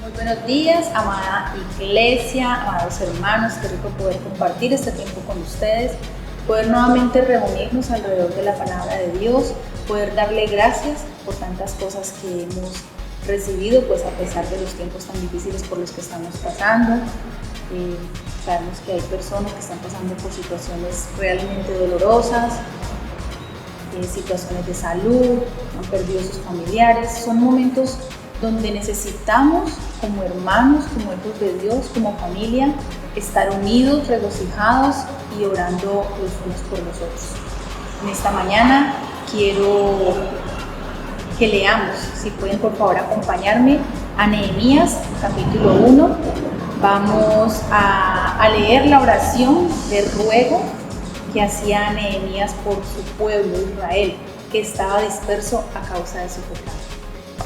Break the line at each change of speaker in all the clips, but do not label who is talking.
Muy buenos días, amada iglesia, amados hermanos, qué rico poder compartir este tiempo con ustedes, poder nuevamente reunirnos alrededor de la palabra de Dios, poder darle gracias por tantas cosas que hemos recibido, pues a pesar de los tiempos tan difíciles por los que estamos pasando. Sabemos que hay personas que están pasando por situaciones realmente dolorosas, situaciones de salud, han perdido sus familiares. Son momentos donde necesitamos, como hermanos, como hijos de Dios, como familia, estar unidos, regocijados y orando los unos por los otros. En esta mañana quiero que leamos, si pueden por favor acompañarme, a Nehemías capítulo 1. Vamos a leer la oración de ruego que hacía Nehemías por su pueblo Israel, que estaba disperso a causa de su pecado.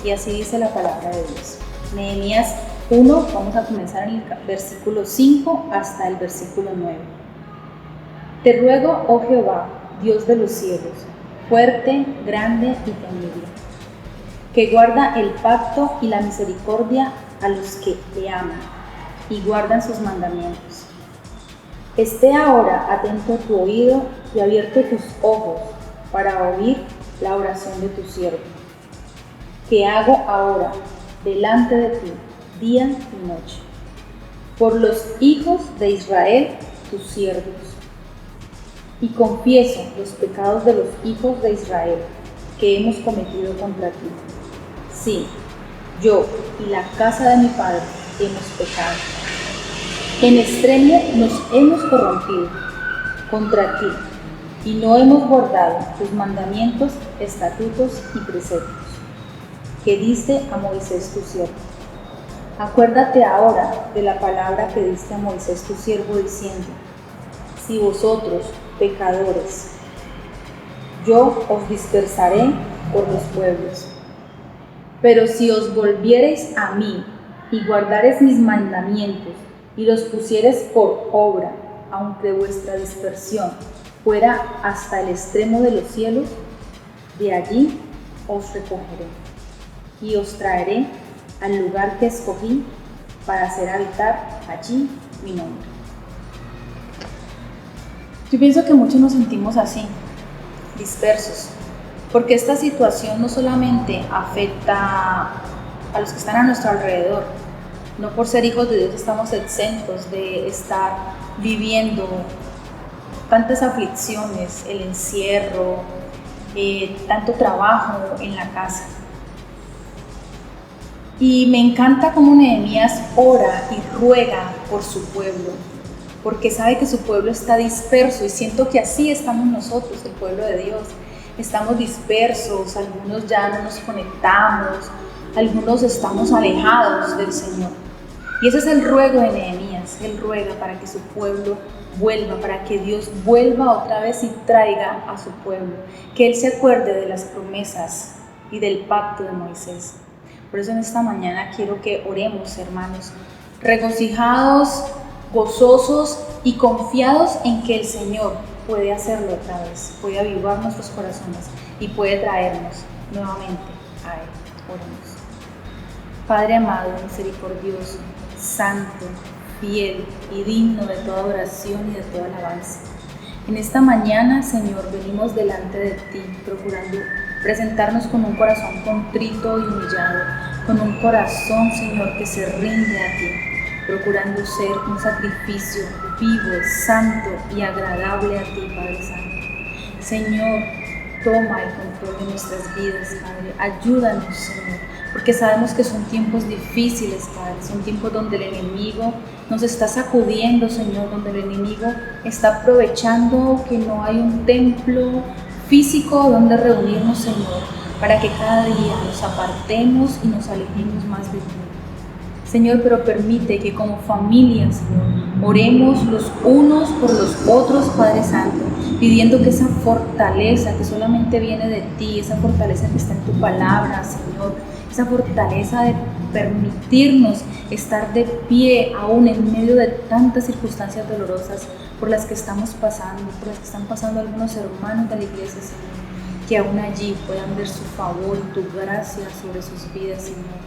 Y así dice la palabra de Dios. Nehemías 1, vamos a comenzar en el versículo 5 hasta el versículo 9. Te ruego, oh Jehová, Dios de los cielos, fuerte, grande y temible, que guarda el pacto y la misericordia a los que te aman y guardan sus mandamientos. Esté ahora atento tu oído y abierto tus ojos para oír la oración de tu siervo, que hago ahora delante de ti, día y noche, por los hijos de Israel, tus siervos. Y confieso los pecados de los hijos de Israel que hemos cometido contra ti. Sí, yo y la casa de mi padre hemos pecado. En extremo nos hemos corrompido contra ti y no hemos guardado tus mandamientos, estatutos y preceptos que diste a Moisés tu siervo. Acuérdate ahora de la palabra que diste a Moisés tu siervo diciendo: si vosotros, pecadores, yo os dispersaré por los pueblos. Pero si os volviereis a mí y guardareis mis mandamientos y los pusiereis por obra, aunque vuestra dispersión fuera hasta el extremo de los cielos, de allí os recogeré y os traeré al lugar que escogí para hacer habitar allí mi nombre. Yo pienso que muchos nos sentimos así, dispersos, porque esta situación no solamente afecta a los que están a nuestro alrededor. No por ser hijos de Dios estamos exentos de estar viviendo tantas aflicciones, el encierro, tanto trabajo en la casa. Y me encanta cómo Nehemías ora y ruega por su pueblo, porque sabe que su pueblo está disperso, y siento que así estamos nosotros, el pueblo de Dios. Estamos dispersos, algunos ya no nos conectamos, algunos estamos alejados del Señor. Y ese es el ruego de Nehemías. Él ruega para que su pueblo vuelva, para que Dios vuelva otra vez y traiga a su pueblo, que Él se acuerde de las promesas y del pacto de Moisés. Por eso en esta mañana quiero que oremos, hermanos, regocijados, gozosos y confiados en que el Señor puede hacerlo otra vez, puede avivar nuestros corazones y puede traernos nuevamente a Él. Oremos. Padre amado, misericordioso, santo, fiel y digno de toda oración y de toda alabanza, en esta mañana, Señor, venimos delante de ti, procurando presentarnos con un corazón contrito y humillado, con un corazón, Señor, que se rinde a ti, procurando ser un sacrificio vivo, santo y agradable a ti, Padre Santo. Señor, toma el control de nuestras vidas, Padre. Ayúdanos, Señor, porque sabemos que son tiempos difíciles, Padre. Son tiempos donde el enemigo nos está sacudiendo, Señor, donde el enemigo está aprovechando que no hay un templo físico donde reunirnos, Señor, para que cada día nos apartemos y nos alejemos más de ti. Señor, pero permite que como familia, Señor, oremos los unos por los otros, Padre Santo, pidiendo que esa fortaleza que solamente viene de ti, esa fortaleza que está en tu palabra, Señor, esa fortaleza de permitirnos estar de pie aún en medio de tantas circunstancias dolorosas por las que estamos pasando, por las que están pasando algunos hermanos de la iglesia, Señor, que aún allí puedan ver su favor y tu gracia sobre sus vidas, Señor.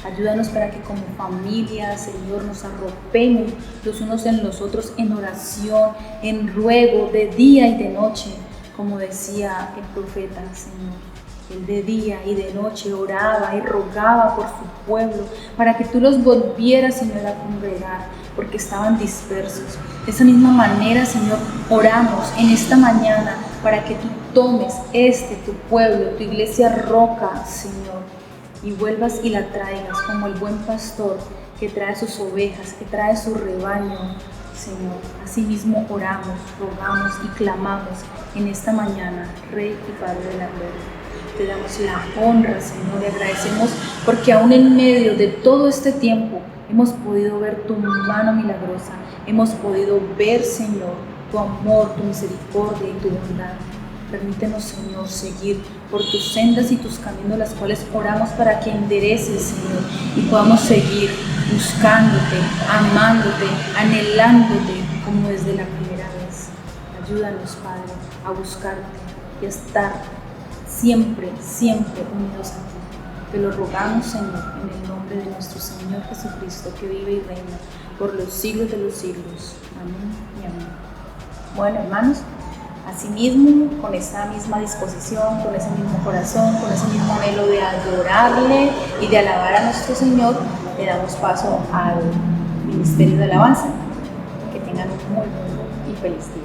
Ayúdanos para que como familia, Señor, nos arropemos los unos en los otros en oración, en ruego, de día y de noche, como decía el profeta, Señor. Él de día y de noche oraba y rogaba por su pueblo, para que tú los volvieras, Señor, a congregar, porque estaban dispersos. De esa misma manera, Señor, oramos en esta mañana para que tú tomes tu pueblo, tu iglesia roca, Señor, y vuelvas y la traigas como el buen pastor que trae sus ovejas, que trae su rebaño, Señor. Asimismo oramos, rogamos y clamamos en esta mañana, Rey y Padre de la gloria. Te damos la honra, Señor, y agradecemos porque aún en medio de todo este tiempo hemos podido ver tu mano milagrosa, hemos podido ver, Señor, tu amor, tu misericordia y tu bondad. Permítenos, Señor, seguir por tus sendas y tus caminos, las cuales oramos para que endereces, Señor, y podamos seguir buscándote, amándote, anhelándote como desde la primera vez. Ayúdanos, Padre, a buscarte y a estar siempre, siempre unidos a ti. Te lo rogamos, Señor, en el nombre de nuestro Señor Jesucristo, que vive y reina por los siglos de los siglos. Amén y amén. Bueno, hermanos, asimismo, con esa misma disposición, con ese mismo corazón, con ese mismo anhelo de adorarle y de alabar a nuestro Señor, le damos paso al ministerio de alabanza. Que tengan un muy buen y feliz día.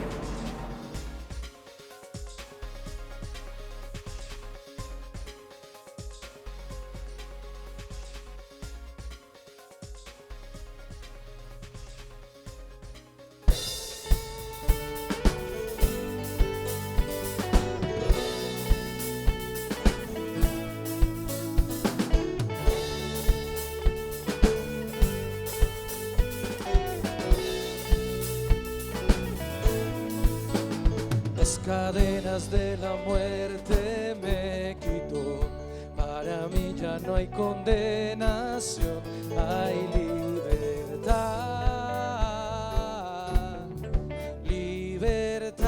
Las cadenas de la muerte me quitó. Para mí ya no hay condenación, hay libertad, libertad.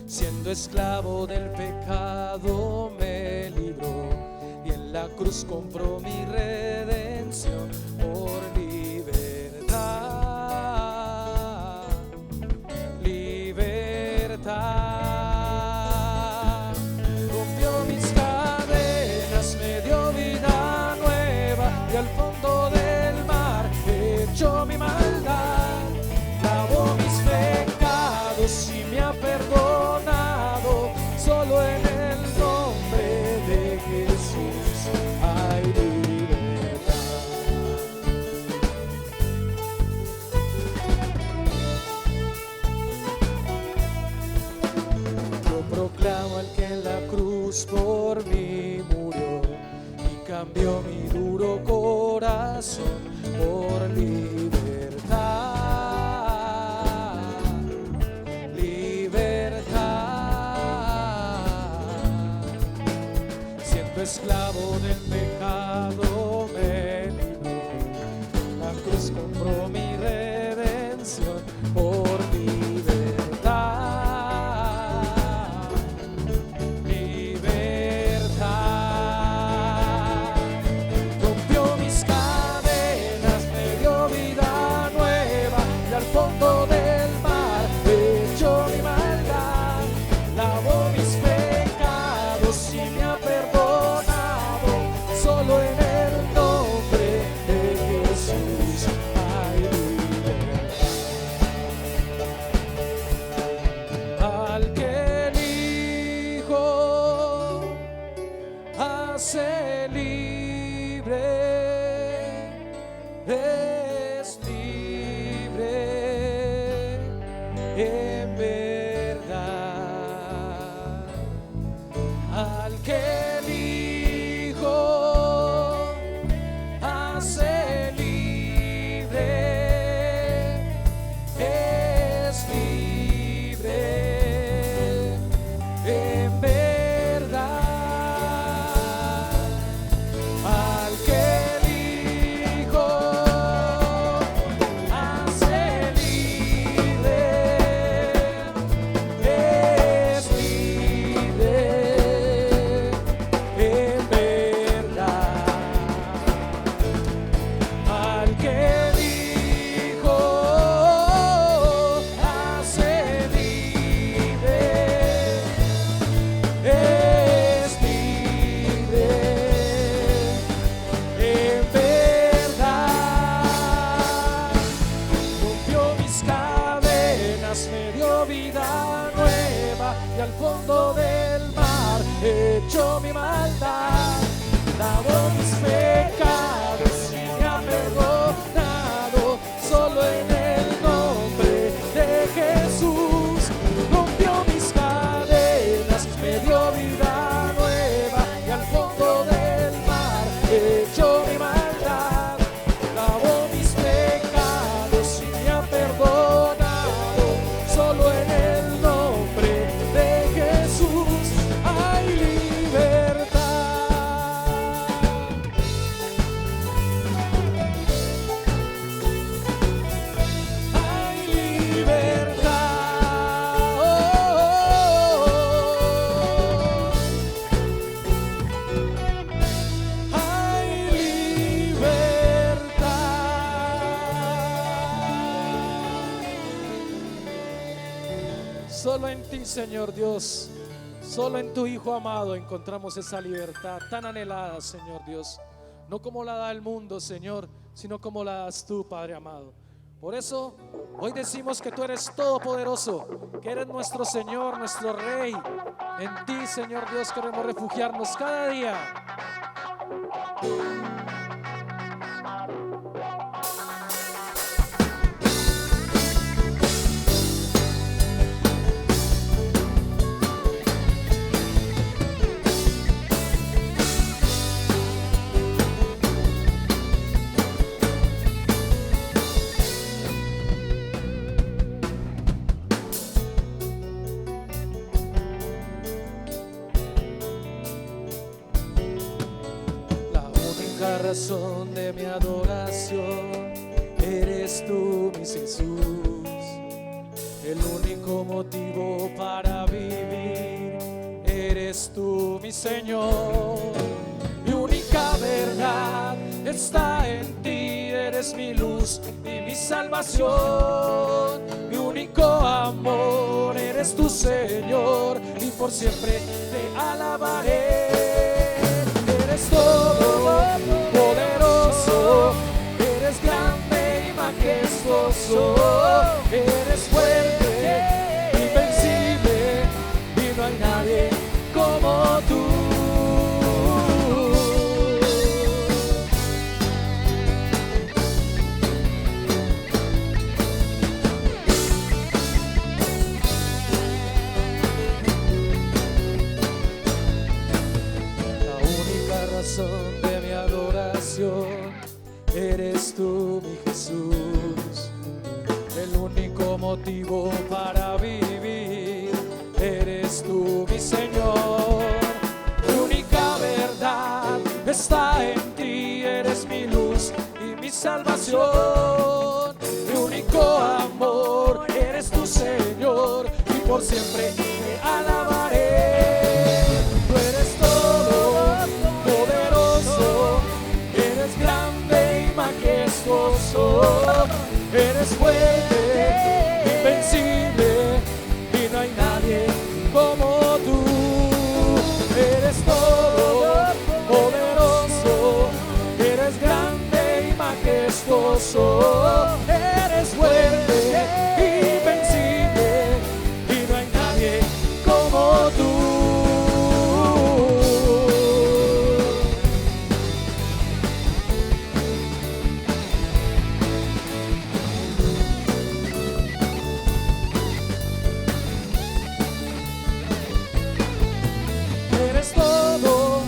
Siendo esclavo del pecado me libró y en la cruz compró mi redención por libertad. Rompió mis cadenas, me dio vida nueva y al fondo del mar echó mi maldad. Lavó mis pecados y me ha perdonado. Solo en el nombre de Jesús hay libertad. Proclamo al que en la cruz por mí murió y cambió mi duro corazón por libertad, libertad. Siendo esclavo del pecado me libró, la cruz compró mi redención por libertad. Es libre en verdad. Al que el Hijo hace libre, es libre en verdad. Al que el Hijo mi maldad, lavó mis pecados y me ha perdonado. Solo en el nombre de Jesús rompió mis cadenas, me dio vida nueva y al fondo del mar echó mi maldad, lavó mis pecados y me ha perdonado. Solo en el nombre de Jesús hay libertad. Hay libertad. Oh, oh, oh. Hay libertad. Solo en ti, Señor Dios, solo en tu Hijo amado encontramos esa libertad tan anhelada, Señor Dios. No como la da el mundo, Señor, sino como la das tú, Padre amado. Por eso hoy decimos que tú eres todopoderoso, que eres nuestro Señor, nuestro Rey. En ti, Señor Dios, queremos refugiarnos cada día. La única razón de mi adoración eres tú, mi Jesús. El único motivo para vivir eres tú, mi Señor. Mi única verdad está en ti, eres mi luz y mi salvación. Mi único amor eres tu Señor y por siempre te alabaré. Eres todo poderoso, eres grande y majestuoso, eres fuerte, invencible y no hay nadie como tú. La única razón de mi adoración eres tú, mi Jesús. El único motivo para vivir eres tú, mi Señor. Mi única verdad está en ti, eres mi luz y mi salvación. Mi único amor eres tu Señor y por siempre te alabaré. Tú eres todo poderoso, eres grande y majestuoso, eres fuerte, invencible y no hay nadie como tú. Eres todo poderoso, eres grande y majestuoso, eres fuerte, invencible y no hay nadie como tú. Eres todo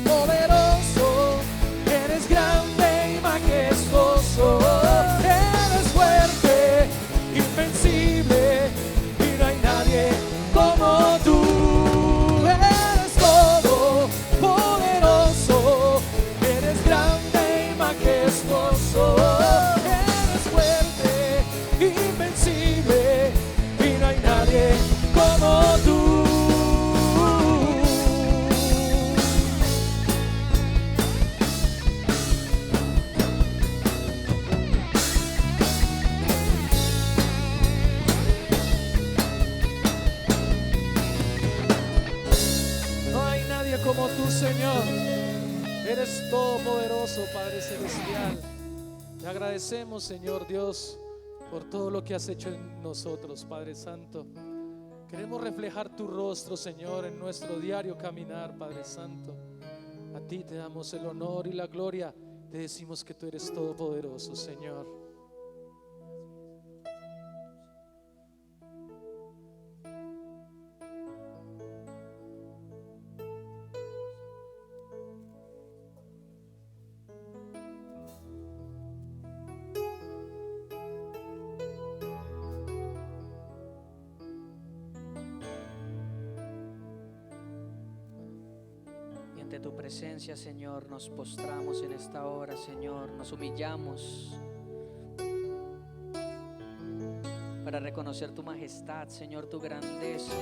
poderoso, eres grande y majestuoso, eres fuerte, invencible y no hay nadie como tú. Eres todo poderoso, eres grande y majestuoso, eres fuerte, invencible y no hay nadie como tú. No hay nadie como tú, Señor. Eres todopoderoso, Padre Celestial. Te agradecemos, Señor Dios, por todo lo que has hecho en nosotros, Padre Santo. Queremos reflejar tu rostro, Señor, en nuestro diario caminar, Padre Santo. A ti te damos el honor y la gloria. Te decimos que tú eres todopoderoso, Señor.
Ante tu presencia, Señor, nos postramos en esta hora, Señor, nos humillamos para reconocer tu majestad, Señor, tu grandeza.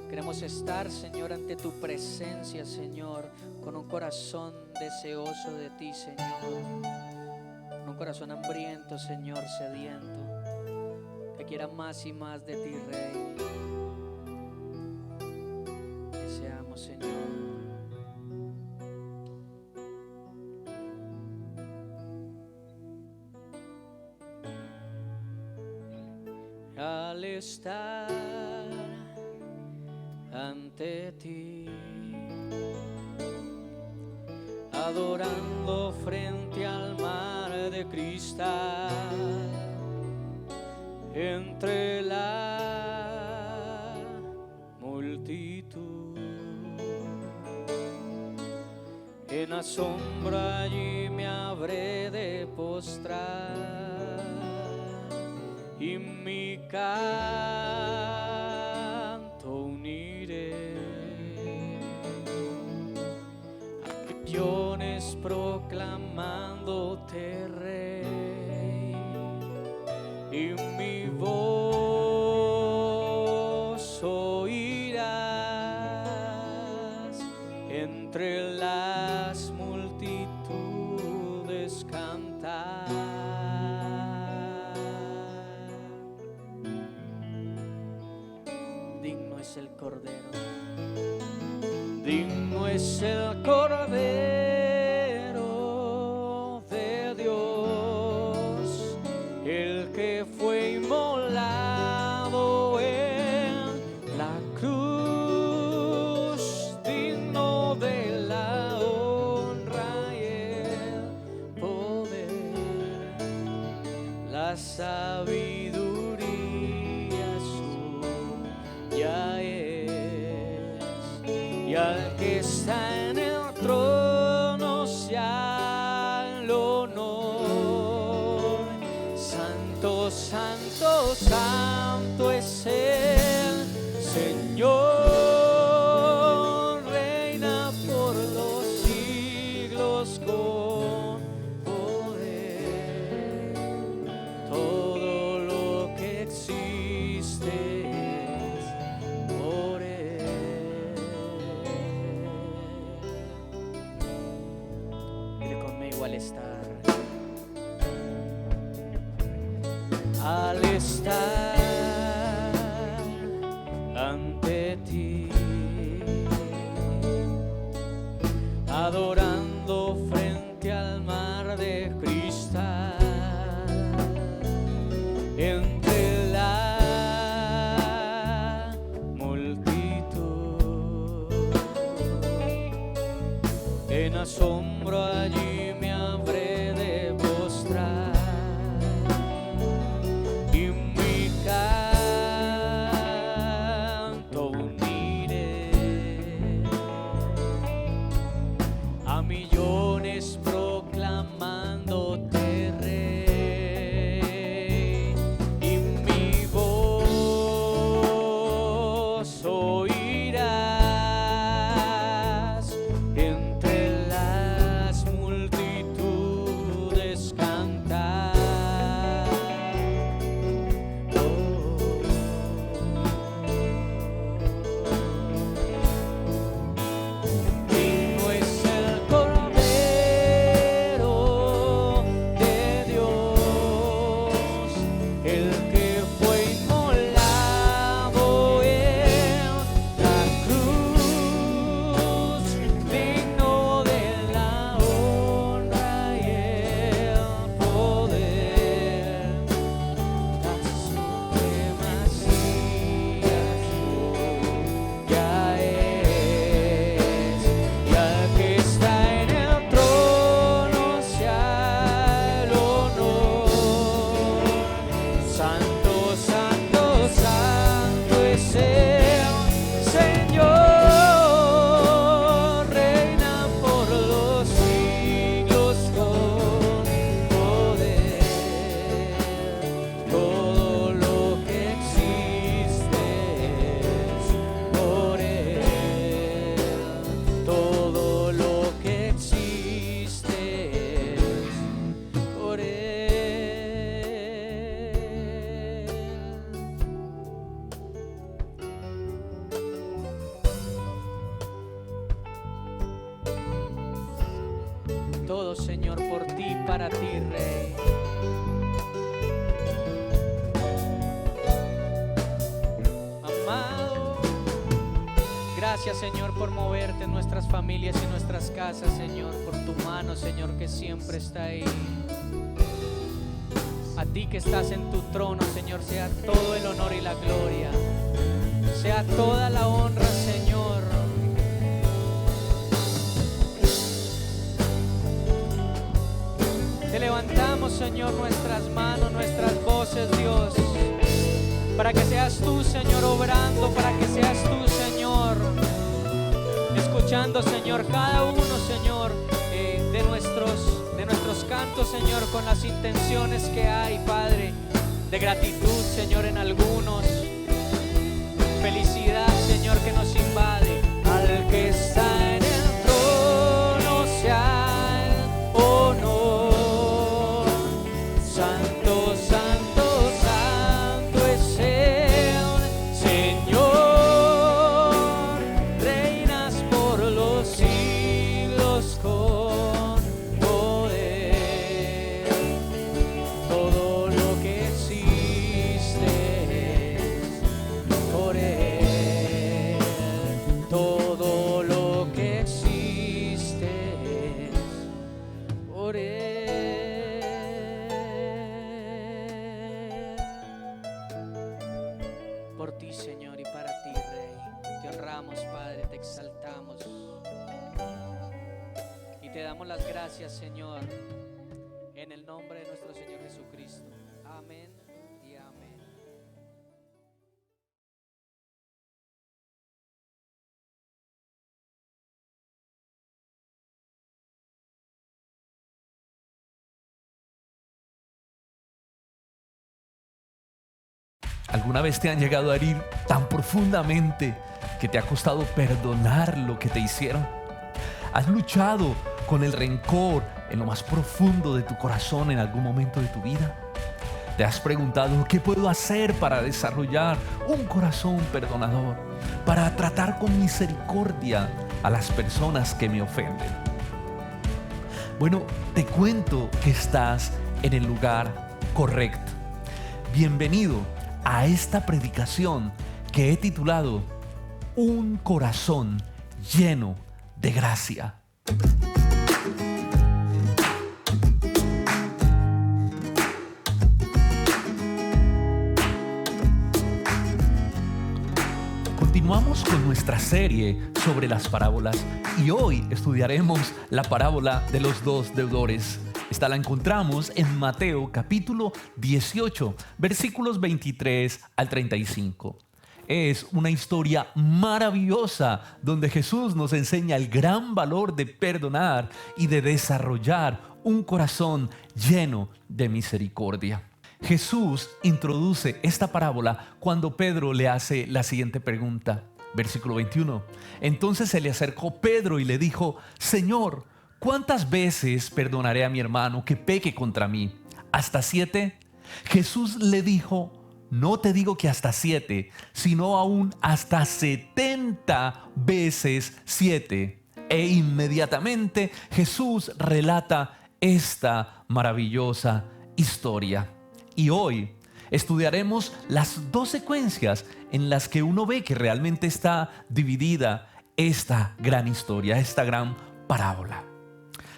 Queremos estar, Señor, ante tu presencia, Señor, con un corazón deseoso de ti, Señor, con un corazón hambriento, Señor, sediento, que quiera más y más de ti, Rey. Deseamos, Señor. Al estar ante ti, adorando frente al mar de cristal, entre la multitud, en asombro allí me habré de postrar y mi canto uniré a millones proclamándote Rey, y mi voz oirás entre las multitudes cantar. Digno es el Cordero, digno es el Cordero de Dios, el que fue inmolado en la cruz, digno de la honra y el poder, la sabiduría suya es, y al que está en el trono sea el honor. Santo, santo, santo es el Señor, reina por los siglos con poder. Todo lo que existe es por Él. Dile conmigo: al estar ante ti, adorando frente al mar de cristal, entre la multitud, en asombro allí me habré de postrar y mi canto uniré a millones proclamándote Rey, y mi voz oirás entre las multitudes cantar. Digno es el Cordero todo, Señor, por ti, para ti, Rey. Amado, gracias, Señor, por moverte en nuestras familias y nuestras casas, Señor, por tu mano, Señor, que siempre está ahí. A ti que estás en tu trono, Señor, sea todo el honor y la gloria, sea toda la honra, Señor. Te levantamos, Señor, nuestras manos, nuestras voces, Dios, para que seas tú, Señor, obrando, para que seas tú, Señor, escuchando, Señor, cada uno, Señor, de nuestros cantos, Señor, con las intenciones que hay, Padre, de gratitud, Señor, en algunos, felicidad, Señor, que nos invade. Al que está en el trono sea el honor. Santo, santo, santo es el Señor. Reinas por los siglos con poder. Todo lo que existe es por Él. Todo lo que existe es por Él. Por ti, Señor, y para ti, Rey. Te honramos, Padre, te exaltamos y te damos las gracias, Señor, en el nombre de nuestro Señor Jesucristo. Amén y amén.
¿Alguna vez te han llegado a herir tan profundamente que te ha costado perdonar lo que te hicieron? ¿Has luchado con el rencor en lo más profundo de tu corazón en algún momento de tu vida? ¿Te has preguntado qué puedo hacer para desarrollar un corazón perdonador, para tratar con misericordia a las personas que me ofenden? Bueno, te cuento que estás en el lugar correcto. Bienvenido a esta predicación que he titulado Un corazón lleno de gracia. Continuamos con nuestra serie sobre las parábolas y hoy estudiaremos la parábola de los dos deudores. Esta la encontramos en Mateo capítulo 18, versículos 23 al 35. Es una historia maravillosa donde Jesús nos enseña el gran valor de perdonar y de desarrollar un corazón lleno de misericordia. Jesús introduce esta parábola cuando Pedro le hace la siguiente pregunta. Versículo 21. Entonces se le acercó Pedro y le dijo: Señor, ¿cuántas veces perdonaré a mi hermano que peque contra mí? ¿Hasta 7? Jesús le dijo: no te digo que hasta 7, sino aún hasta 70 veces 7. E inmediatamente Jesús relata esta maravillosa historia. Y hoy estudiaremos las dos secuencias en las que uno ve que realmente está dividida esta gran historia, esta gran parábola.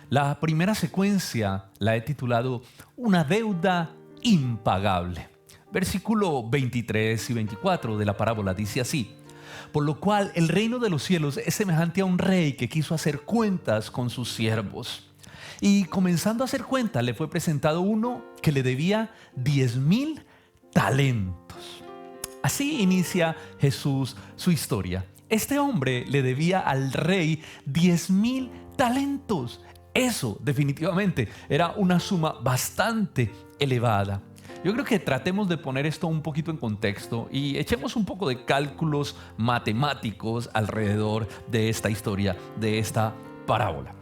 La primera secuencia la he titulado Una deuda impagable. Versículo 23 y 24 de la parábola dice así: por lo cual el reino de los cielos es semejante a un rey que quiso hacer cuentas con sus siervos. Y comenzando a hacer cuentas, le fue presentado uno que le debía 10,000 talentos. Así inicia Jesús su historia. Este hombre le debía al rey 10,000 talentos. Eso definitivamente era una suma bastante elevada. Yo creo que tratemos de poner esto un poquito en contexto y echemos un poco de cálculos matemáticos alrededor de esta historia, de esta parábola.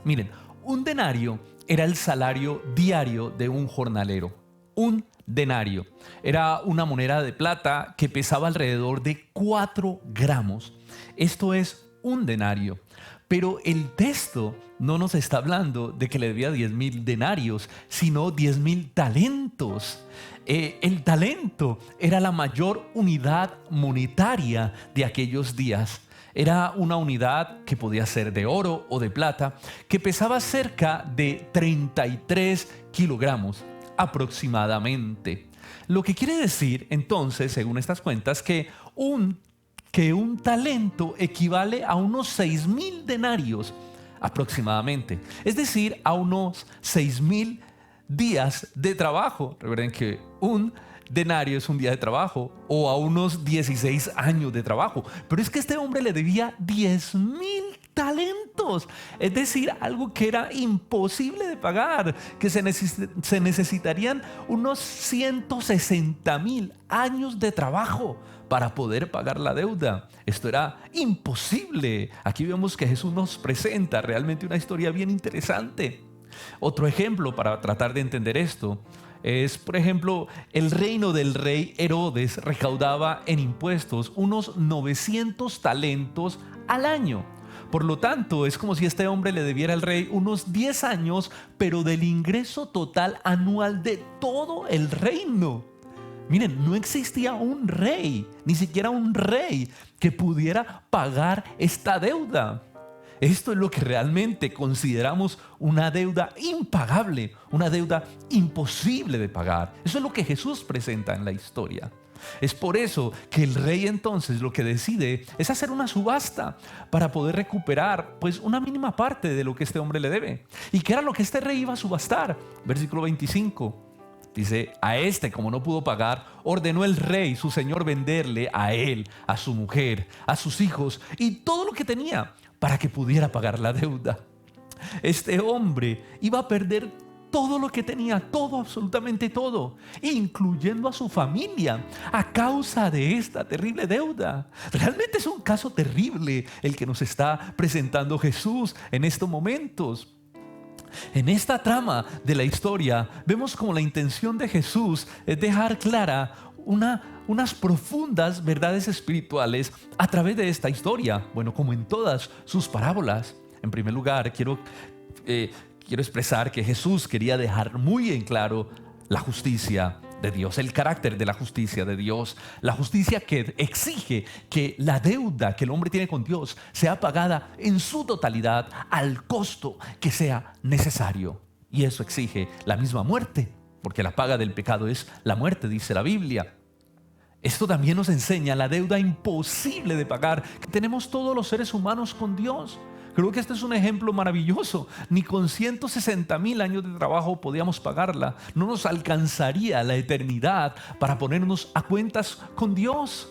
Miren, un denario era el salario diario de un jornalero. Un denario era una moneda de plata que pesaba alrededor de 4 gramos. Esto es un denario. Pero el texto no nos está hablando de que le debía 10,000 denarios, sino 10,000 talentos. El talento era la mayor unidad monetaria de aquellos días. Era una unidad que podía ser de oro o de plata, que pesaba cerca de 33 kilogramos aproximadamente. Lo que quiere decir entonces, según estas cuentas, que un talento equivale a unos 6,000 denarios aproximadamente. Es decir, a unos 6,000 días de trabajo. Recuerden que un denario es un día de trabajo, o a unos 16 años de trabajo. Pero es que este hombre le debía 10,000 talentos, es decir, algo que era imposible de pagar, que se necesitarían unos 160,000 años de trabajo para poder pagar la deuda. Esto era imposible. Aquí vemos que Jesús nos presenta realmente una historia bien interesante. Otro ejemplo para tratar de entender esto es, por ejemplo, el reino del rey Herodes recaudaba en impuestos unos 900 talentos al año. Por lo tanto, es como si este hombre le debiera al rey unos 10 años, pero del ingreso total anual de todo el reino. Miren, no existía un rey, ni siquiera un rey, que pudiera pagar esta deuda. Esto es lo que realmente consideramos una deuda impagable, una deuda imposible de pagar. Eso es lo que Jesús presenta en la historia. Es por eso que el rey entonces lo que decide es hacer una subasta para poder recuperar pues una mínima parte de lo que este hombre le debe. ¿Y qué era lo que este rey iba a subastar? Versículo 25. Dice, a este, como no pudo pagar, ordenó el rey, su señor, venderle a él, a su mujer, a sus hijos y todo lo que tenía para que pudiera pagar la deuda. Este hombre iba a perder todo lo que tenía, todo, absolutamente todo, incluyendo a su familia, a causa de esta terrible deuda. Realmente es un caso terrible el que nos está presentando Jesús en estos momentos. En esta trama de la historia vemos como la intención de Jesús es dejar clara unas profundas verdades espirituales a través de esta historia, bueno, como en todas sus parábolas. En primer lugar, quiero expresar que Jesús quería dejar muy en claro la justicia de Dios, el carácter de la justicia de Dios, la justicia que exige que la deuda que el hombre tiene con Dios sea pagada en su totalidad al costo que sea necesario. Y eso exige la misma muerte, porque la paga del pecado es la muerte, dice la Biblia. Esto también nos enseña la deuda imposible de pagar que tenemos todos los seres humanos con Dios. Creo que este es un ejemplo maravilloso. Ni con 160,000 años de trabajo podíamos pagarla. No nos alcanzaría la eternidad para ponernos a cuentas con Dios.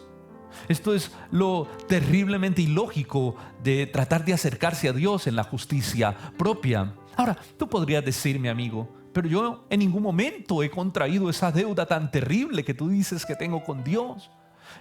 Esto es lo terriblemente ilógico de tratar de acercarse a Dios en la justicia propia. Ahora, tú podrías decir, mi amigo, pero yo en ningún momento he contraído esa deuda tan terrible que tú dices que tengo con Dios.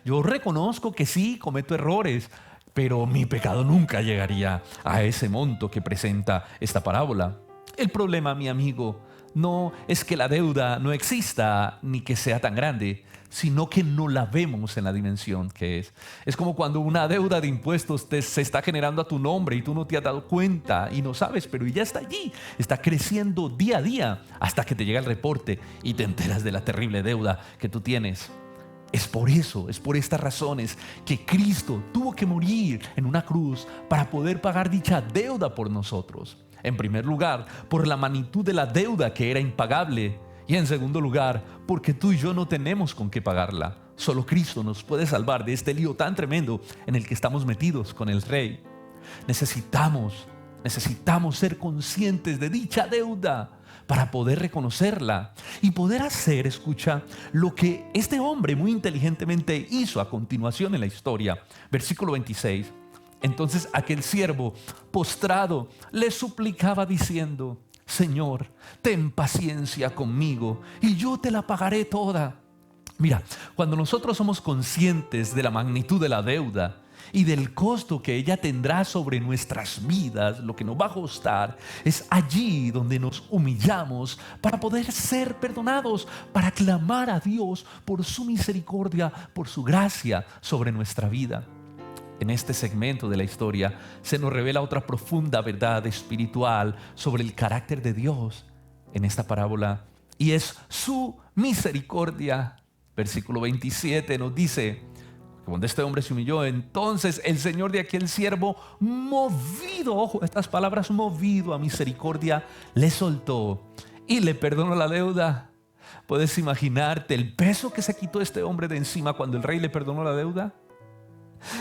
Yo reconozco que sí, cometo errores, pero mi pecado nunca llegaría a ese monto que presenta esta parábola. El problema, mi amigo, no es que la deuda no exista ni que sea tan grande, sino que no la vemos en la dimensión que es. Es como cuando una deuda de impuestos se está generando a tu nombre y tú no te has dado cuenta y no sabes, pero ya está allí, está creciendo día a día hasta que te llega el reporte y te enteras de la terrible deuda que tú tienes. Es por estas razones que Cristo tuvo que morir en una cruz para poder pagar dicha deuda por nosotros. En primer lugar, por la magnitud de la deuda que era impagable. Y en segundo lugar, porque tú y yo no tenemos con qué pagarla. Solo Cristo nos puede salvar de este lío tan tremendo en el que estamos metidos con el Rey. Necesitamos ser conscientes de dicha deuda para poder reconocerla y poder hacer, escucha, lo que este hombre muy inteligentemente hizo a continuación en la historia. Versículo 26. Entonces aquel siervo postrado le suplicaba diciendo: Señor, ten paciencia conmigo y yo te la pagaré toda. Mira, cuando nosotros somos conscientes de la magnitud de la deuda y del costo que ella tendrá sobre nuestras vidas, lo que nos va a costar, es allí donde nos humillamos para poder ser perdonados, para clamar a Dios por su misericordia, por su gracia sobre nuestra vida. En este segmento de la historia se nos revela otra profunda verdad espiritual sobre el carácter de Dios en esta parábola, y es su misericordia. Versículo 27 nos dice: cuando este hombre se humilló, entonces el señor de aquel siervo, movido, ojo, estas palabras, movido a misericordia, le soltó y le perdonó la deuda. ¿Puedes imaginarte el peso que se quitó este hombre de encima cuando el rey le perdonó la deuda?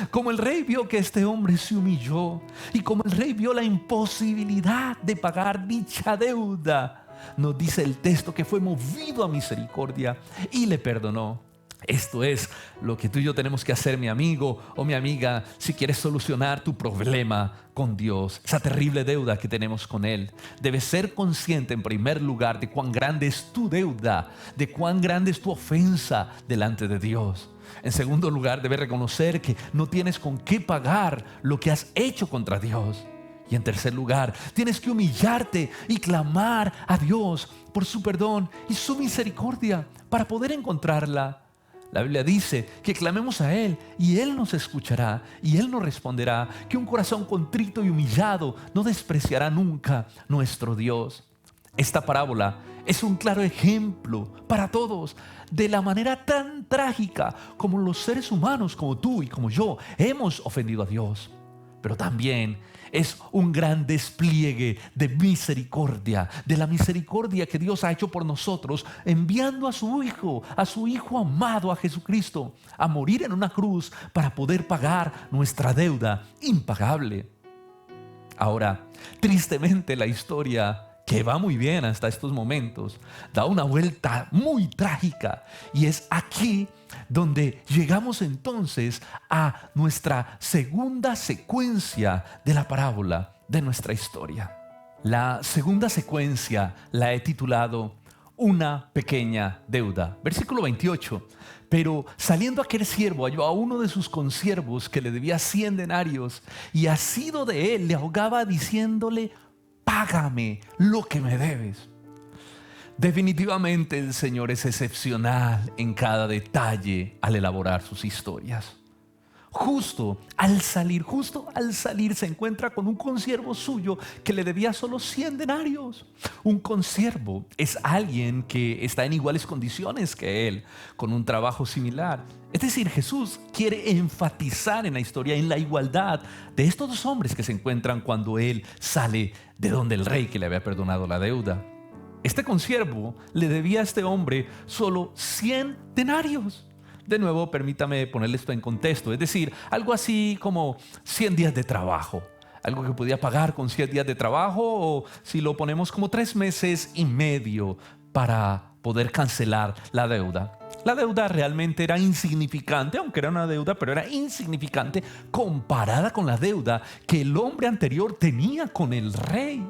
Como el rey vio que este hombre se humilló y como el rey vio la imposibilidad de pagar dicha deuda, nos dice el texto que fue movido a misericordia y le perdonó. Esto es lo que tú y yo tenemos que hacer, mi amigo o mi amiga, si quieres solucionar tu problema con Dios, esa terrible deuda que tenemos con Él. Debes ser consciente en primer lugar de cuán grande es tu deuda, de cuán grande es tu ofensa delante de Dios. En segundo lugar, debes reconocer que no tienes con qué pagar lo que has hecho contra Dios. Y en tercer lugar, tienes que humillarte y clamar a Dios por su perdón y su misericordia para poder encontrarla. La Biblia dice que clamemos a Él y Él nos escuchará y Él nos responderá, que un corazón contrito y humillado no despreciará nunca nuestro Dios. Esta parábola es un claro ejemplo para todos de la manera tan trágica como los seres humanos, como tú y como yo, hemos ofendido a Dios. Pero también es un gran despliegue de misericordia, de la misericordia que Dios ha hecho por nosotros, enviando a su Hijo amado, a Jesucristo, a morir en una cruz para poder pagar nuestra deuda impagable. Ahora, tristemente la historia, que va muy bien hasta estos momentos, da una vuelta muy trágica, y es aquí donde llegamos entonces a nuestra segunda secuencia de la parábola de nuestra historia. La segunda secuencia la he titulado Una pequeña deuda. Versículo 28. Pero saliendo aquel siervo halló a uno de sus consiervos que le debía 100 denarios, y asido de él le ahogaba diciéndole: págame lo que me debes. Definitivamente el Señor es excepcional en cada detalle al elaborar sus historias. Justo al salir se encuentra con un consiervo suyo que le debía solo 100 denarios. Un consiervo es alguien que está en iguales condiciones que él, con un trabajo similar. Es decir, Jesús quiere enfatizar en la historia en la igualdad de estos dos hombres que se encuentran cuando él sale de donde el rey que le había perdonado la deuda. Este consiervo le debía a este hombre solo 100 denarios. De nuevo, permítame ponerle esto en contexto, es decir, algo así como 100 días de trabajo, algo que podía pagar con 100 días de trabajo, o si lo ponemos como 3 meses y medio para poder cancelar la deuda. La deuda realmente era insignificante, aunque era una deuda, pero era insignificante comparada con la deuda que el hombre anterior tenía con el rey.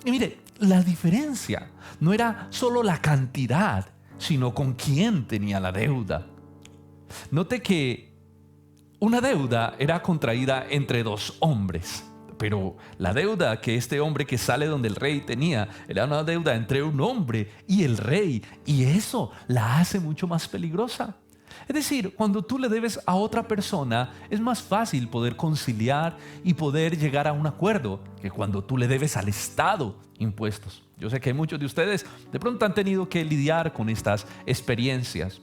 Y mire, la diferencia no era solo la cantidad, sino con quién tenía la deuda. Note que una deuda era contraída entre dos hombres, pero la deuda que este hombre que sale donde el rey tenía era una deuda entre un hombre y el rey, y eso la hace mucho más peligrosa. Es decir, cuando tú le debes a otra persona, es más fácil poder conciliar y poder llegar a un acuerdo que cuando tú le debes al Estado impuestos. Yo sé que muchos de ustedes de pronto han tenido que lidiar con estas experiencias.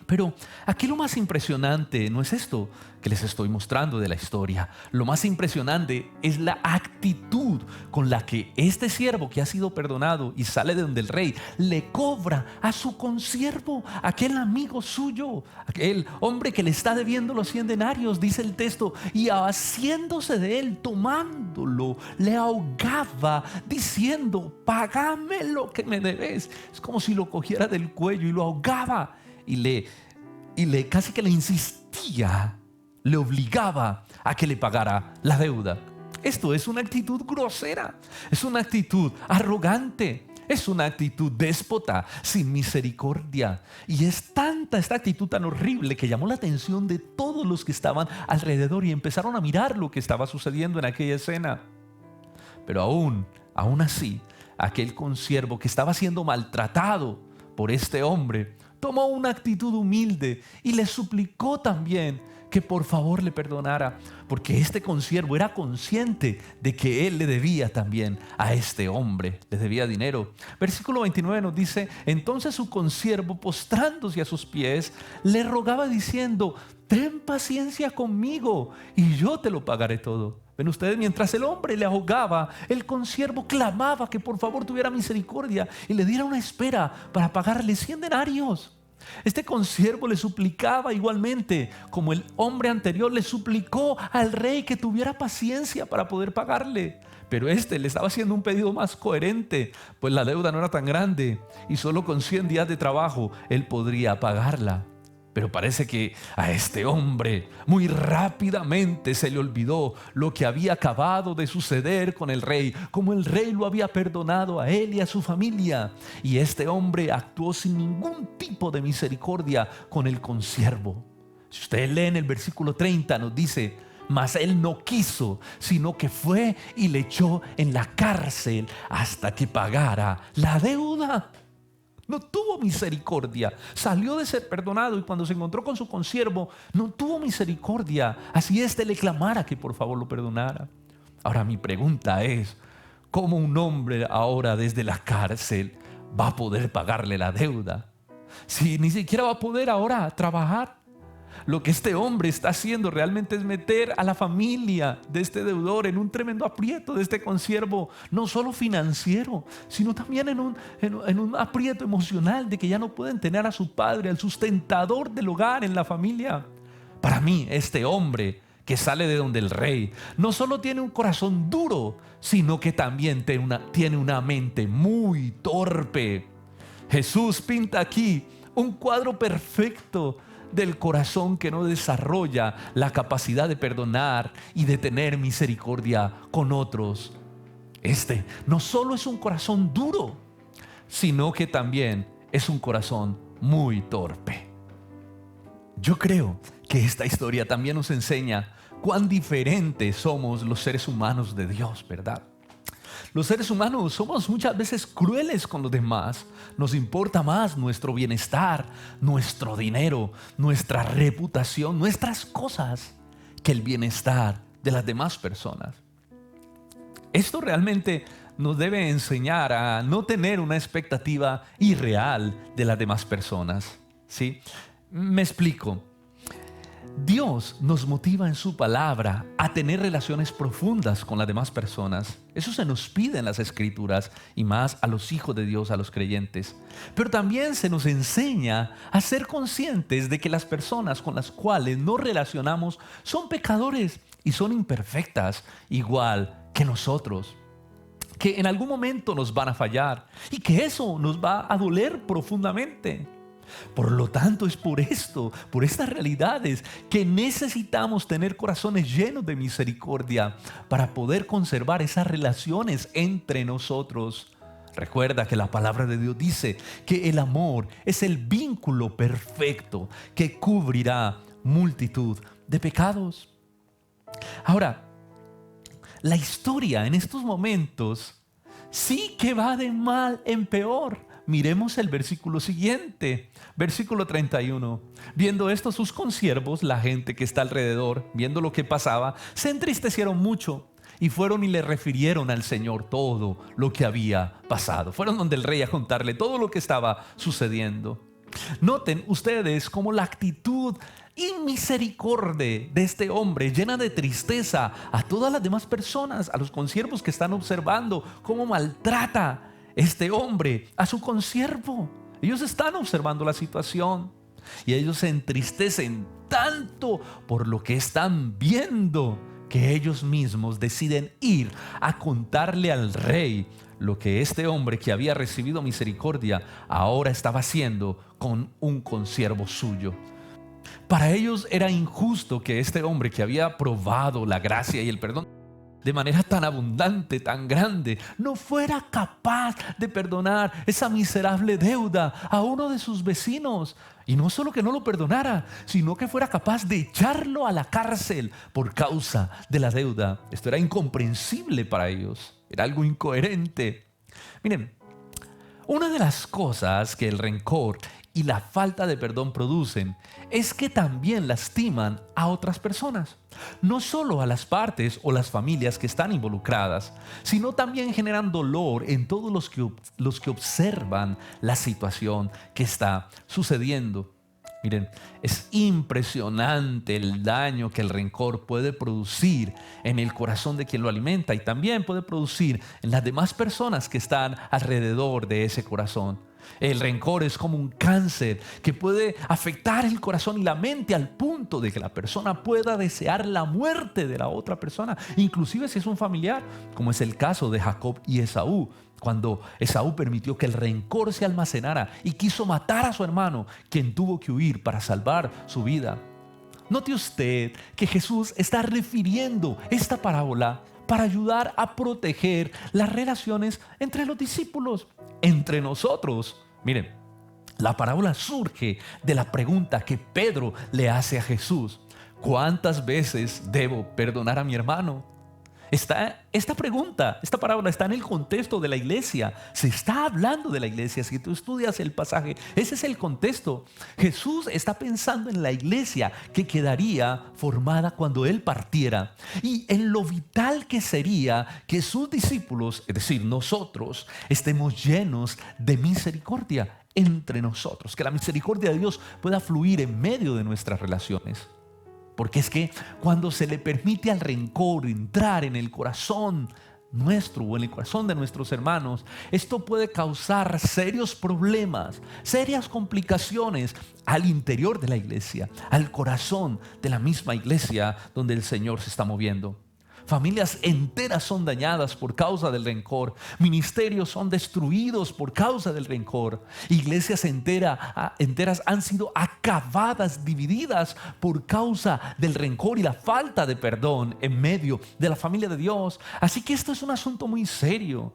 Pero aquí lo más impresionante no es esto que les estoy mostrando de la historia. Lo más impresionante es la actitud con la que este siervo que ha sido perdonado y sale de donde el rey le cobra a su consiervo, aquel amigo suyo, aquel hombre que le está debiendo los 100 denarios, dice el texto, y haciéndose de él, tomándolo, le ahogaba diciendo: págame lo que me debes. Es como si lo cogiera del cuello y lo ahogaba. Y le casi que le insistía, le obligaba a que le pagara la deuda. Esto es una actitud grosera, es una actitud arrogante, es una actitud déspota, sin misericordia. Y es tanta esta actitud tan horrible que llamó la atención de todos los que estaban alrededor y empezaron a mirar lo que estaba sucediendo en aquella escena. Pero aún así, aquel consiervo que estaba siendo maltratado por este hombre tomó una actitud humilde y le suplicó también que por favor le perdonara, porque este consiervo era consciente de que él le debía también a este hombre, le debía dinero. Versículo 29 nos dice: entonces su consiervo, postrándose a sus pies, le rogaba diciendo: ten paciencia conmigo y yo te lo pagaré todo. Ven ustedes, mientras el hombre le ahogaba, el consiervo clamaba que por favor tuviera misericordia y le diera una espera para pagarle 100 denarios. Este consiervo le suplicaba igualmente, como el hombre anterior le suplicó al rey que tuviera paciencia para poder pagarle. Pero este le estaba haciendo un pedido más coherente, pues la deuda no era tan grande y solo con 100 días de trabajo él podría pagarla. Pero parece que a este hombre muy rápidamente se le olvidó lo que había acabado de suceder con el rey, como el rey lo había perdonado a él y a su familia. Y este hombre actuó sin ningún tipo de misericordia con el consiervo. Si ustedes leen el versículo 30, nos dice: mas él no quiso, sino que fue y le echó en la cárcel hasta que pagara la deuda. No tuvo misericordia, salió de ser perdonado y cuando se encontró con su consiervo no tuvo misericordia, así éste le clamara que por favor lo perdonara. Ahora mi pregunta es: ¿cómo un hombre ahora desde la cárcel va a poder pagarle la deuda? Si ni siquiera va a poder ahora trabajar. Lo que este hombre está haciendo realmente es meter a la familia de este deudor en un tremendo aprieto, de este consiervo, no solo financiero, sino también en un aprieto emocional de que ya no pueden tener a su padre, al sustentador del hogar en la familia. Para mí, este hombre que sale de donde el rey no solo tiene un corazón duro, sino que también tiene una mente muy torpe. Jesús pinta aquí un cuadro perfecto del corazón que no desarrolla la capacidad de perdonar y de tener misericordia con otros. Este no solo es un corazón duro, sino que también es un corazón muy torpe. Yo creo que esta historia también nos enseña cuán diferentes somos los seres humanos de Dios, ¿verdad? Los seres humanos somos muchas veces crueles con los demás. Nos importa más nuestro bienestar, nuestro dinero, nuestra reputación, nuestras cosas, que el bienestar de las demás personas. Esto realmente nos debe enseñar a no tener una expectativa irreal de las demás personas, ¿sí? Me explico. Dios nos motiva en su palabra a tener relaciones profundas con las demás personas. Eso se nos pide en las Escrituras y más a los hijos de Dios, a los creyentes. Pero también se nos enseña a ser conscientes de que las personas con las cuales nos relacionamos son pecadores y son imperfectas, igual que nosotros. Que en algún momento nos van a fallar y que eso nos va a doler profundamente. Por lo tanto, es por estas realidades que necesitamos tener corazones llenos de misericordia para poder conservar esas relaciones entre nosotros. Recuerda que la palabra de Dios dice que el amor es el vínculo perfecto que cubrirá multitud de pecados. Ahora, la historia en estos momentos sí que va de mal en peor. Miremos el versículo siguiente, versículo 31. Viendo esto sus consiervos, la gente que está alrededor, viendo lo que pasaba, se entristecieron mucho y fueron y le refirieron al Señor todo lo que había pasado. Fueron donde el rey a contarle todo lo que estaba sucediendo. Noten ustedes cómo la actitud inmisericordia de este hombre llena de tristeza a todas las demás personas, a los consiervos que están observando cómo maltrata este hombre a su consiervo. Ellos están observando la situación y ellos se entristecen tanto por lo que están viendo que ellos mismos deciden ir a contarle al rey lo que este hombre que había recibido misericordia ahora estaba haciendo con un consiervo suyo. Para ellos era injusto que este hombre que había probado la gracia y el perdón de manera tan abundante, tan grande, no fuera capaz de perdonar esa miserable deuda a uno de sus vecinos. Y no solo que no lo perdonara, sino que fuera capaz de echarlo a la cárcel por causa de la deuda. Esto era incomprensible para ellos, era algo incoherente. Miren, una de las cosas que el rencor y la falta de perdón producen es que también lastiman a otras personas. No solo a las partes o las familias que están involucradas, sino también generan dolor en todos los que observan la situación que está sucediendo. Miren, es impresionante el daño que el rencor puede producir en el corazón de quien lo alimenta y también puede producir en las demás personas que están alrededor de ese corazón. El rencor es como un cáncer que puede afectar el corazón y la mente al punto de que la persona pueda desear la muerte de la otra persona, inclusive si es un familiar, como es el caso de Jacob y Esaú. Cuando Esaú permitió que el rencor se almacenara y quiso matar a su hermano, quien tuvo que huir para salvar su vida. Note usted que Jesús está refiriendo esta parábola para ayudar a proteger las relaciones entre los discípulos, entre nosotros. Miren, la parábola surge de la pregunta que Pedro le hace a Jesús: ¿cuántas veces debo perdonar a mi hermano? Esta pregunta, esta parábola está en el contexto de la iglesia. Se está hablando de la iglesia. Si tú estudias el pasaje, ese es el contexto. Jesús está pensando en la iglesia que quedaría formada cuando Él partiera y en lo vital que sería que sus discípulos, es decir, nosotros, estemos llenos de misericordia entre nosotros. Que la misericordia de Dios pueda fluir en medio de nuestras relaciones. Porque es que cuando se le permite al rencor entrar en el corazón nuestro o en el corazón de nuestros hermanos, esto puede causar serios problemas, serias complicaciones al interior de la iglesia, al corazón de la misma iglesia donde el Señor se está moviendo. Familias enteras son dañadas por causa del rencor. Ministerios son destruidos por causa del rencor. Iglesias enteras han sido acabadas, divididas por causa del rencor y la falta de perdón en medio de la familia de Dios. Así que esto es un asunto muy serio.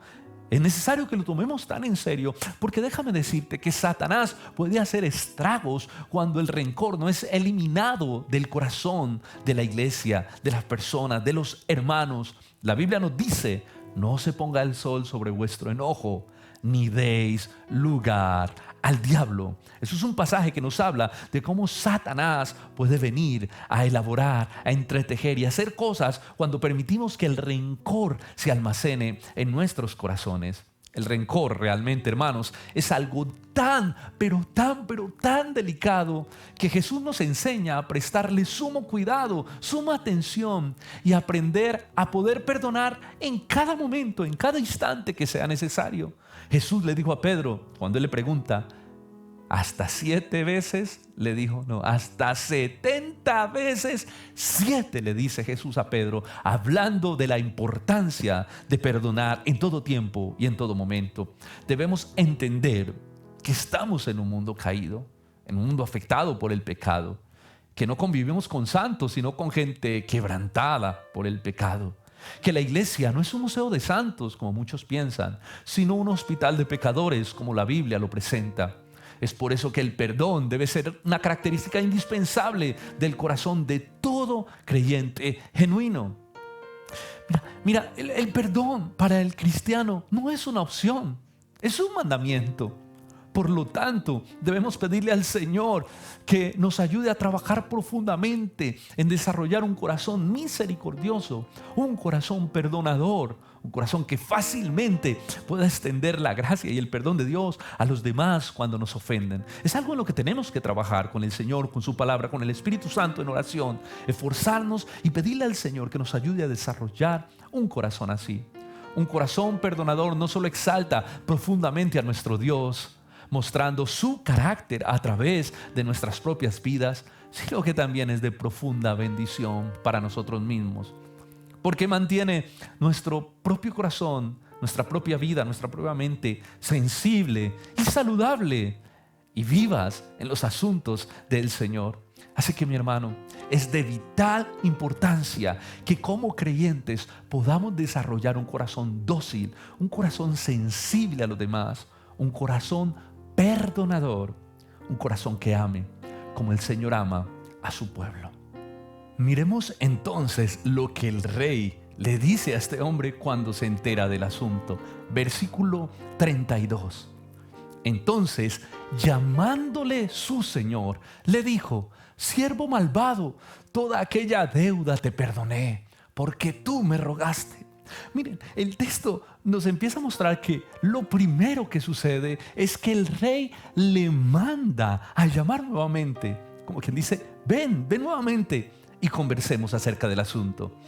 Es necesario que lo tomemos tan en serio, porque déjame decirte que Satanás puede hacer estragos cuando el rencor no es eliminado del corazón de la iglesia, de las personas, de los hermanos. La Biblia nos dice: no se ponga el sol sobre vuestro enojo, ni deis lugar al diablo. Eso es un pasaje que nos habla de cómo Satanás puede venir a elaborar, a entretejer y hacer cosas cuando permitimos que el rencor se almacene en nuestros corazones. El rencor realmente, hermanos, es algo tan delicado que Jesús nos enseña a prestarle sumo cuidado, suma atención y aprender a poder perdonar en cada momento, en cada instante que sea necesario. Jesús le dijo a Pedro, cuando él le pregunta, ¿hasta 7 veces? Le dijo, no, hasta 70 veces 7, le dice Jesús a Pedro, hablando de la importancia de perdonar en todo tiempo y en todo momento. Debemos entender que estamos en un mundo caído, en un mundo afectado por el pecado, que no convivimos con santos, sino con gente quebrantada por el pecado. Que la iglesia no es un museo de santos, como muchos piensan, sino un hospital de pecadores, como la Biblia lo presenta. Es por eso que el perdón debe ser una característica indispensable del corazón de todo creyente genuino. Mira, el perdón para el cristiano no es una opción, es un mandamiento. Por lo tanto, debemos pedirle al Señor que nos ayude a trabajar profundamente en desarrollar un corazón misericordioso, un corazón perdonador, un corazón que fácilmente pueda extender la gracia y el perdón de Dios a los demás cuando nos ofenden. Es algo en lo que tenemos que trabajar con el Señor, con su palabra, con el Espíritu Santo en oración, esforzarnos y pedirle al Señor que nos ayude a desarrollar un corazón así. Un corazón perdonador no solo exalta profundamente a nuestro Dios, mostrando su carácter a través de nuestras propias vidas, sino que también es de profunda bendición para nosotros mismos, porque mantiene nuestro propio corazón, nuestra propia vida, nuestra propia mente sensible y saludable y vivas en los asuntos del Señor. Así que, mi hermano, es de vital importancia que como creyentes podamos desarrollar un corazón dócil, un corazón sensible a los demás, un corazón perdonador, un corazón que ame como el Señor ama a su pueblo. Miremos entonces lo que el rey le dice a este hombre cuando se entera del asunto. Versículo 32. Entonces llamándole su señor, le dijo: siervo malvado, toda aquella deuda te perdoné, porque tú me rogaste. Miren, el texto nos empieza a mostrar que lo primero que sucede es que el rey le manda a llamar nuevamente, como quien dice: ven nuevamente y conversemos acerca del asunto.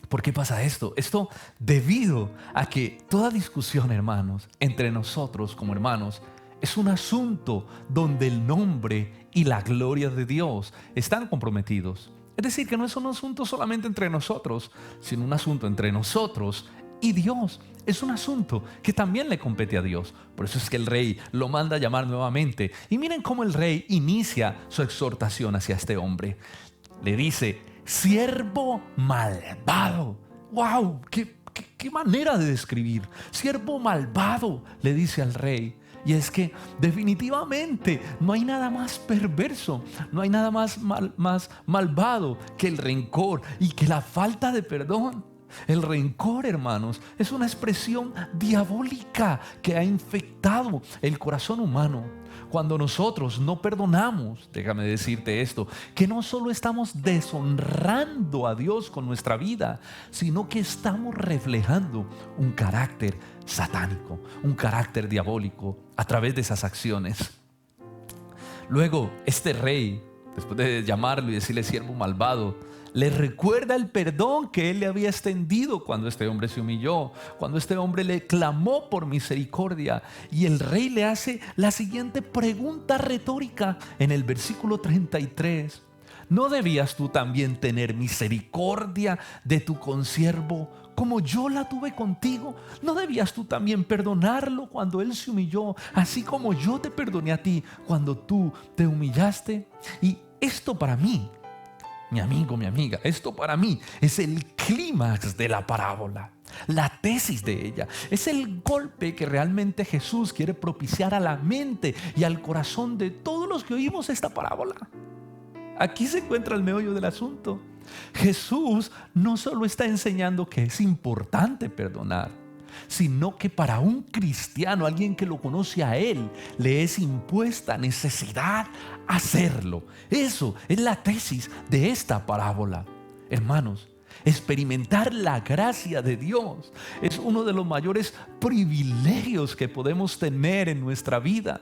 ¿Por qué pasa esto? Esto debido a que toda discusión, hermanos, entre nosotros como hermanos, es un asunto donde el nombre y la gloria de Dios están comprometidos. Es decir, que no es un asunto solamente entre nosotros, sino un asunto entre nosotros y Dios. Es un asunto que también le compete a Dios. Por eso es que el rey lo manda a llamar nuevamente. Y miren cómo el rey inicia su exhortación hacia este hombre. Le dice: siervo malvado. ¡Wow! ¡Qué manera de describir! Siervo malvado, le dice al rey. Y es que definitivamente no hay nada más perverso, no hay nada más malvado que el rencor y que la falta de perdón. El rencor, hermanos, es una expresión diabólica que ha infectado el corazón humano. Cuando nosotros no perdonamos, déjame decirte esto, que no solo estamos deshonrando a Dios con nuestra vida, sino que estamos reflejando un carácter satánico, un carácter diabólico a través de esas acciones. Luego, este rey, después de llamarlo y decirle siervo malvado, le recuerda el perdón que él le había extendido cuando este hombre se humilló, cuando este hombre le clamó por misericordia. Y el rey le hace la siguiente pregunta retórica en el versículo 33. ¿No debías tú también tener misericordia de tu consiervo como yo la tuve contigo? ¿No debías tú también perdonarlo cuando él se humilló, así como yo te perdoné a ti cuando tú te humillaste? Y esto para mí, mi amigo, mi amiga, esto para mí es el clímax de la parábola, la tesis de ella. Es el golpe que realmente Jesús quiere propiciar a la mente y al corazón de todos los que oímos esta parábola. Aquí se encuentra el meollo del asunto. Jesús no solo está enseñando que es importante perdonar, sino que para un cristiano, alguien que lo conoce a Él, le es impuesta necesidad hacerlo. Eso es la tesis de esta parábola. Hermanos, experimentar la gracia de Dios es uno de los mayores privilegios que podemos tener en nuestra vida.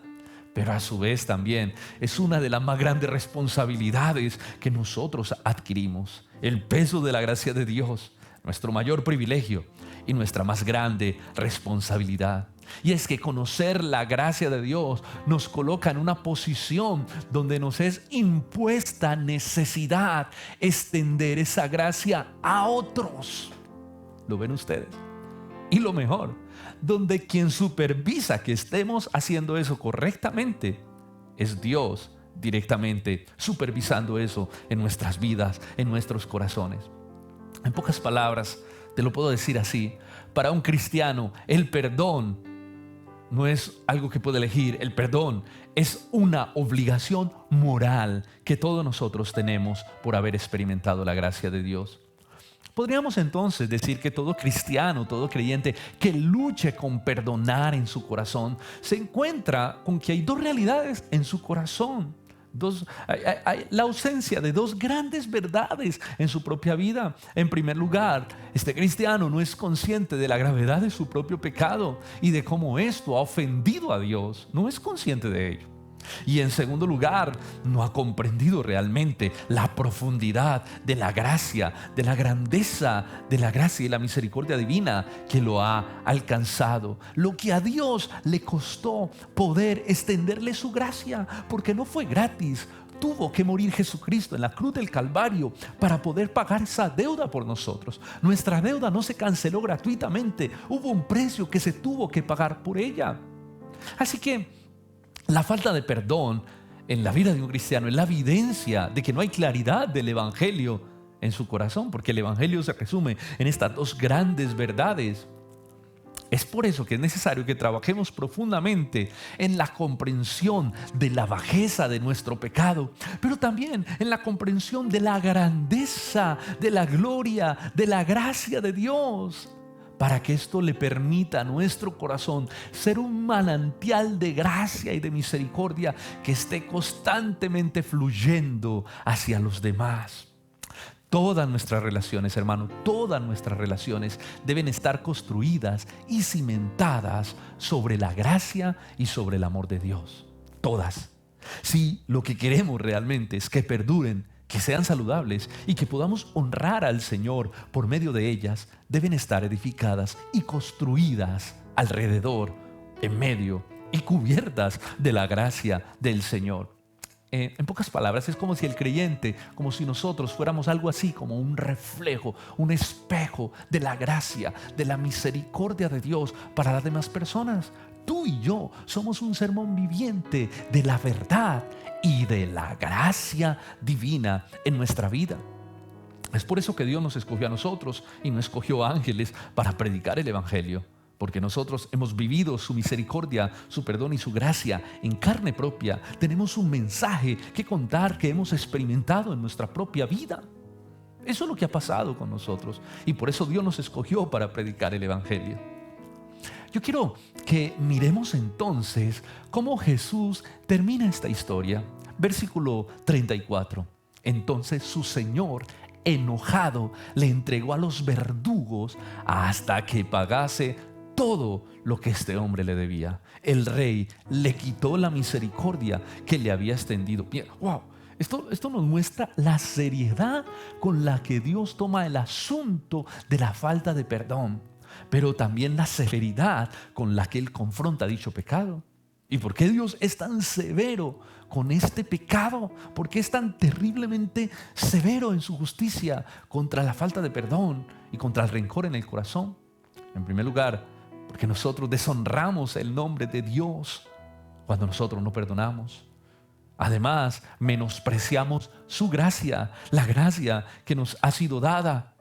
Pero a su vez también es una de las más grandes responsabilidades que nosotros adquirimos. El peso de la gracia de Dios, nuestro mayor privilegio y nuestra más grande responsabilidad. Y es que conocer la gracia de Dios nos coloca en una posición donde nos es impuesta necesidad extender esa gracia a otros. ¿Lo ven ustedes? Y lo mejor, donde quien supervisa que estemos haciendo eso correctamente es Dios directamente supervisando eso en nuestras vidas, en nuestros corazones. En pocas palabras, te lo puedo decir así: para un cristiano, el perdón no es algo que puede elegir. El perdón es una obligación moral que todos nosotros tenemos por haber experimentado la gracia de Dios. Podríamos entonces decir que todo cristiano, todo creyente que luche con perdonar en su corazón, se encuentra con que hay dos realidades en su corazón. Hay la ausencia de dos grandes verdades en su propia vida. En primer lugar, este cristiano no es consciente de la gravedad de su propio pecado y de cómo esto ha ofendido a Dios. No es consciente de ello. Y en segundo lugar, no ha comprendido realmente la profundidad de la gracia, de la grandeza de la gracia y la misericordia divina que lo ha alcanzado. Lo que a Dios le costó poder extenderle su gracia, porque no fue gratis. Tuvo que morir Jesucristo en la cruz del Calvario para poder pagar esa deuda por nosotros. Nuestra deuda no se canceló gratuitamente. Hubo un precio que se tuvo que pagar por ella. Así que la falta de perdón en la vida de un cristiano es la evidencia de que no hay claridad del Evangelio en su corazón, porque el Evangelio se resume en estas dos grandes verdades. Es por eso que es necesario que trabajemos profundamente en la comprensión de la bajeza de nuestro pecado, pero también en la comprensión de la grandeza, de la gloria, de la gracia de Dios, para que esto le permita a nuestro corazón ser un manantial de gracia y de misericordia que esté constantemente fluyendo hacia los demás. Todas nuestras relaciones, hermano, todas nuestras relaciones deben estar construidas y cimentadas sobre la gracia y sobre el amor de Dios. Todas. Si lo que queremos realmente es que perduren, que sean saludables y que podamos honrar al Señor por medio de ellas, deben estar edificadas y construidas alrededor, en medio y cubiertas de la gracia del Señor. En pocas palabras, es como si el creyente, como si nosotros fuéramos algo así como un reflejo, un espejo de la gracia, de la misericordia de Dios para las demás personas. Tú y yo somos un sermón viviente de la verdad y de la gracia divina en nuestra vida. Es por eso que Dios nos escogió a nosotros y no escogió ángeles para predicar el evangelio. Porque nosotros hemos vivido su misericordia, su perdón y su gracia en carne propia. Tenemos un mensaje que contar que hemos experimentado en nuestra propia vida. Eso es lo que ha pasado con nosotros. Y por eso Dios nos escogió para predicar el evangelio. Yo quiero que miremos entonces cómo Jesús termina esta historia. Versículo 34. Entonces su Señor, enojado, le entregó a los verdugos hasta que pagase todo lo que este hombre le debía. El rey le quitó la misericordia que le había extendido. Wow, esto nos muestra la seriedad con la que Dios toma el asunto de la falta de perdón, pero también la severidad con la que Él confronta dicho pecado. ¿Y por qué Dios es tan severo con este pecado? ¿Por qué es tan terriblemente severo en su justicia contra la falta de perdón y contra el rencor en el corazón? En primer lugar, porque nosotros deshonramos el nombre de Dios cuando nosotros no perdonamos. Además, menospreciamos su gracia, la gracia que nos ha sido dada.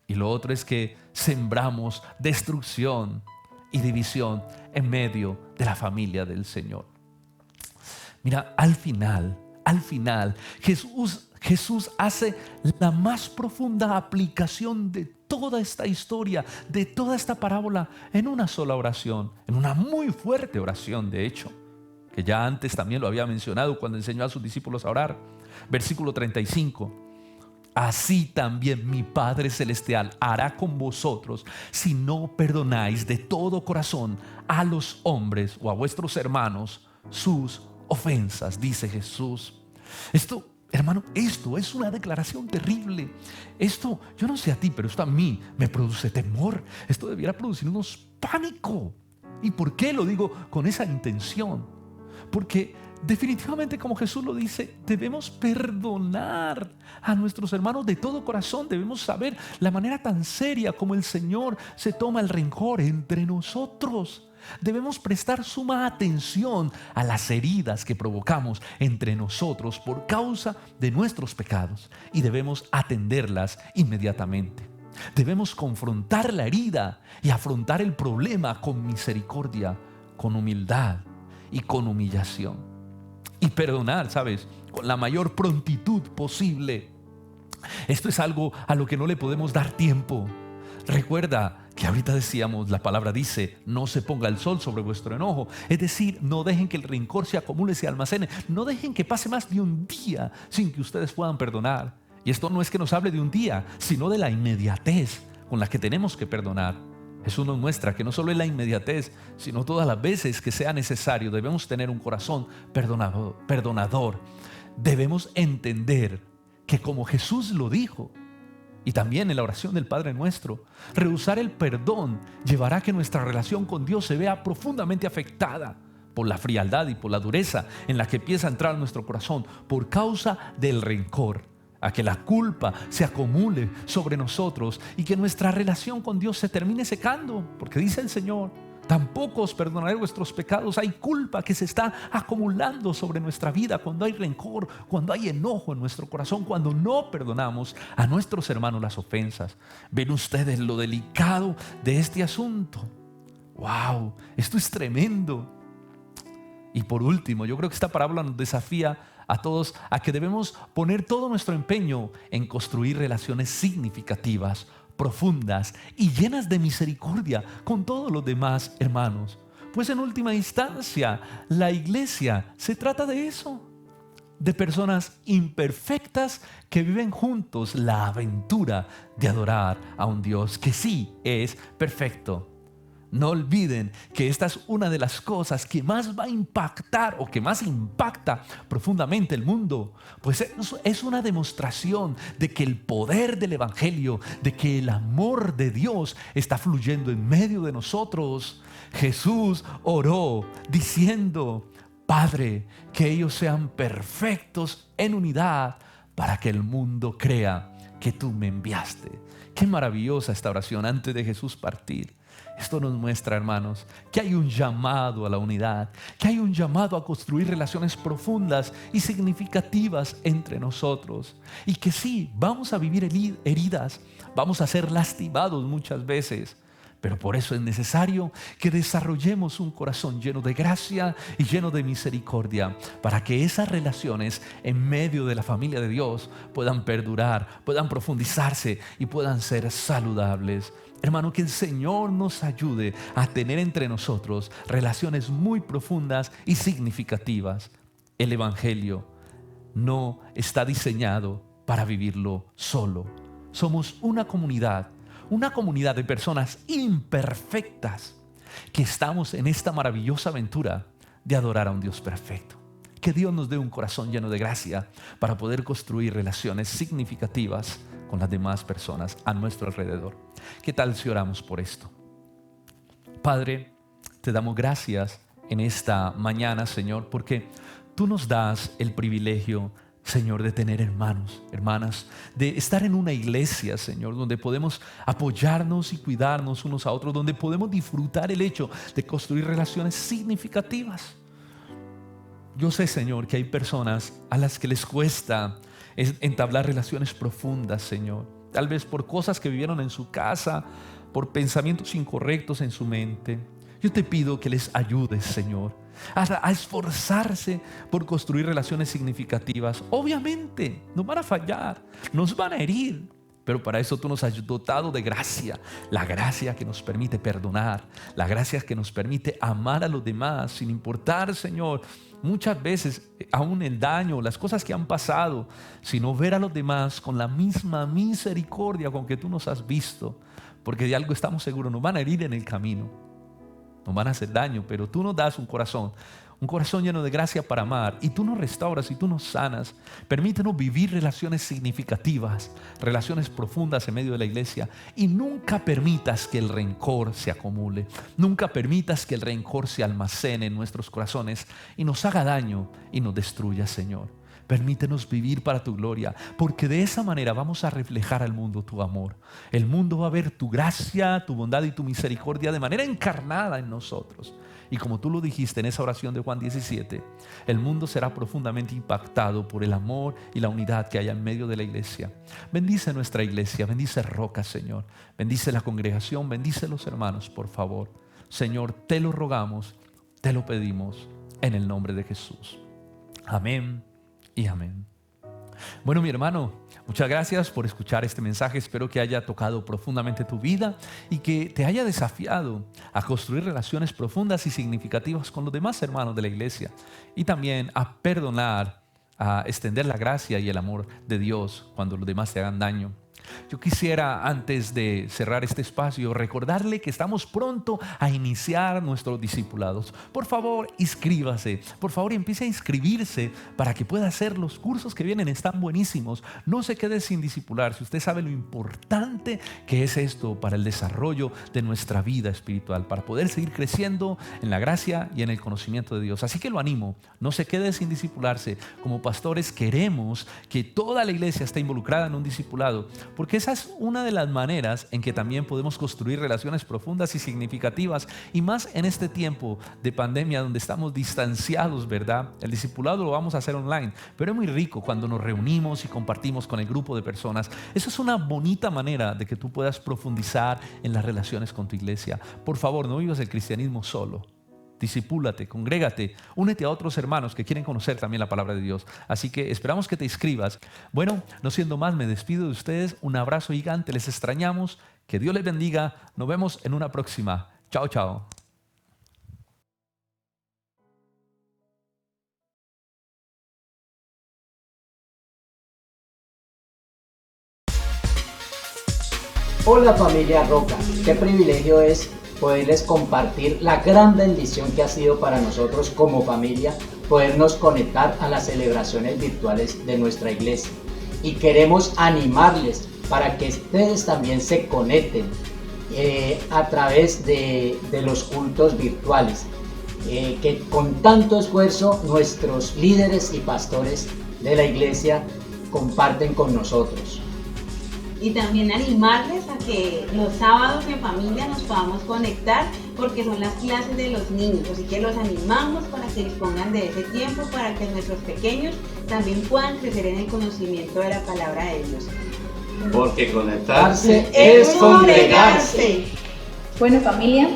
Y lo otro es que sembramos destrucción y división en medio de la familia del Señor. Mira, al final, Jesús hace la más profunda aplicación de toda esta historia, de toda esta parábola, en una sola oración, en una muy fuerte oración, de hecho, que ya antes también lo había mencionado cuando enseñó a sus discípulos a orar. Versículo 35. Así también mi Padre Celestial hará con vosotros si no perdonáis de todo corazón a los hombres o a vuestros hermanos sus ofensas, dice Jesús. Hermano, esto es una declaración terrible. Esto, yo no sé a ti, pero esto a mí me produce temor. Esto debiera producirnos pánico. ¿Y por qué lo digo con esa intención? Porque definitivamente, como Jesús lo dice, debemos perdonar a nuestros hermanos de todo corazón. Debemos saber la manera tan seria como el Señor se toma el rencor entre nosotros. Debemos prestar suma atención a las heridas que provocamos entre nosotros por causa de nuestros pecados y debemos atenderlas inmediatamente. Debemos confrontar la herida y afrontar el problema con misericordia, con humildad y con humillación. Y perdonar, ¿sabes?, con la mayor prontitud posible. Esto es algo a lo que no le podemos dar tiempo. Recuerda que ahorita decíamos, la palabra dice, no se ponga el sol sobre vuestro enojo. Es decir, no dejen que el rencor se acumule, se almacene. No dejen que pase más de un día sin que ustedes puedan perdonar. Y esto no es que nos hable de un día, sino de la inmediatez con la que tenemos que perdonar. Jesús nos muestra que no solo es la inmediatez, sino todas las veces que sea necesario debemos tener un corazón perdonador. Debemos entender que como Jesús lo dijo, y también en la oración del Padre Nuestro, rehusar el perdón llevará a que nuestra relación con Dios se vea profundamente afectada por la frialdad y por la dureza en la que empieza a entrar nuestro corazón por causa del rencor, a que la culpa se acumule sobre nosotros y que nuestra relación con Dios se termine secando, porque dice el Señor, tampoco os perdonaré vuestros pecados. Hay culpa que se está acumulando sobre nuestra vida cuando hay rencor, cuando hay enojo en nuestro corazón, cuando no perdonamos a nuestros hermanos las ofensas. ¿Ven ustedes lo delicado de este asunto? ¡Wow! Esto es tremendo. Y por último, yo creo que esta parábola nos desafía a todos a que debemos poner todo nuestro empeño en construir relaciones significativas profundas y llenas de misericordia con todos los demás hermanos. Pues en última instancia, la iglesia se trata de eso, de personas imperfectas que viven juntos la aventura de adorar a un Dios que sí es perfecto. No olviden que esta es una de las cosas que más va a impactar o que más impacta profundamente el mundo, pues es una demostración de que el poder del Evangelio, de que el amor de Dios está fluyendo en medio de nosotros. Jesús oró diciendo: Padre, que ellos sean perfectos en unidad para que el mundo crea que tú me enviaste. Qué maravillosa esta oración antes de Jesús partir. Esto nos muestra, hermanos, que hay un llamado a la unidad, que hay un llamado a construir relaciones profundas y significativas entre nosotros. Y que sí, vamos a vivir heridas, vamos a ser lastimados muchas veces. Pero por eso es necesario que desarrollemos un corazón lleno de gracia y lleno de misericordia, para que esas relaciones en medio de la familia de Dios puedan perdurar, puedan profundizarse y puedan ser saludables. Hermano, que el Señor nos ayude a tener entre nosotros relaciones muy profundas y significativas. El Evangelio no está diseñado para vivirlo solo. Somos una comunidad de personas imperfectas que estamos en esta maravillosa aventura de adorar a un Dios perfecto. Que Dios nos dé un corazón lleno de gracia para poder construir relaciones significativas con las demás personas a nuestro alrededor. ¿Qué tal si oramos por esto? Padre, te damos gracias en esta mañana, Señor, porque tú nos das el privilegio, Señor, de tener hermanos, hermanas, de estar en una iglesia, Señor, donde podemos apoyarnos y cuidarnos unos a otros, donde podemos disfrutar el hecho de construir relaciones significativas. Yo sé, Señor, que hay personas a las que les cuesta entablar relaciones profundas, Señor. Tal vez por cosas que vivieron en su casa, por pensamientos incorrectos en su mente. Yo te pido que les ayudes, Señor, a esforzarse por construir relaciones significativas. Obviamente, nos van a fallar, nos van a herir, pero para eso tú nos has dotado de gracia. La gracia que nos permite perdonar, la gracia que nos permite amar a los demás, sin importar, Señor, muchas veces aún el daño, las cosas que han pasado, sino ver a los demás con la misma misericordia con que tú nos has visto, porque de algo estamos seguros: nos van a herir en el camino, nos van a hacer daño, pero tú nos das un corazón lleno de gracia para amar, y tú nos restauras y tú nos sanas. Permítenos vivir relaciones significativas, relaciones profundas en medio de la iglesia, y nunca permitas que el rencor se acumule, nunca permitas que el rencor se almacene en nuestros corazones y nos haga daño y nos destruya, Señor. Permítenos vivir para tu gloria, porque de esa manera vamos a reflejar al mundo tu amor. El mundo va a ver tu gracia, tu bondad y tu misericordia de manera encarnada en nosotros. Y como tú lo dijiste en esa oración de Juan 17, el mundo será profundamente impactado por el amor y la unidad que haya en medio de la iglesia. Bendice nuestra iglesia, bendice Roca, Señor. Bendice la congregación, bendice los hermanos, por favor. Señor, te lo rogamos, te lo pedimos en el nombre de Jesús. Amén y amén. Bueno, mi hermano, muchas gracias por escuchar este mensaje. Espero que haya tocado profundamente tu vida y que te haya desafiado a construir relaciones profundas y significativas con los demás hermanos de la iglesia, y también a perdonar, a extender la gracia y el amor de Dios cuando los demás te hagan daño. Yo quisiera, antes de cerrar este espacio, recordarle que estamos pronto a iniciar nuestros discipulados. Por favor, inscríbase. Por favor, empiece a inscribirse para que pueda hacer los cursos que vienen. Están buenísimos. No se quede sin discipular. Si usted sabe lo importante que es esto para el desarrollo de nuestra vida espiritual, para poder seguir creciendo en la gracia y en el conocimiento de Dios. Así que lo animo. No se quede sin discipularse. Como pastores queremos que toda la iglesia esté involucrada en un discipulado, porque esa es una de las maneras en que también podemos construir relaciones profundas y significativas, y más en este tiempo de pandemia donde estamos distanciados, ¿verdad? El discipulado lo vamos a hacer online, pero es muy rico cuando nos reunimos y compartimos con el grupo de personas. Eso es una bonita manera de que tú puedas profundizar en las relaciones con tu iglesia. Por favor, no vivas el cristianismo solo. discipúlate, congrégate, únete a otros hermanos que quieren conocer también la palabra de Dios. Así que esperamos que te inscribas. Bueno, no siendo más, me despido de ustedes. Un abrazo gigante, les extrañamos. Que Dios les bendiga. Nos vemos en una próxima. Chao, chao.
Hola familia Roca, qué privilegio es poderles compartir la gran bendición que ha sido para nosotros como familia podernos conectar a las celebraciones virtuales de nuestra iglesia. Y queremos animarles para que ustedes también se conecten a través de los cultos virtuales, que con tanto esfuerzo nuestros líderes y pastores de la iglesia comparten con nosotros.
Y también animarles a que los sábados en familia nos podamos conectar porque son las clases de los niños, así que los animamos para que dispongan de ese tiempo para que nuestros pequeños también puedan crecer en el conocimiento de la palabra de Dios.
Porque conectarse es congregarse.
Bueno, familia,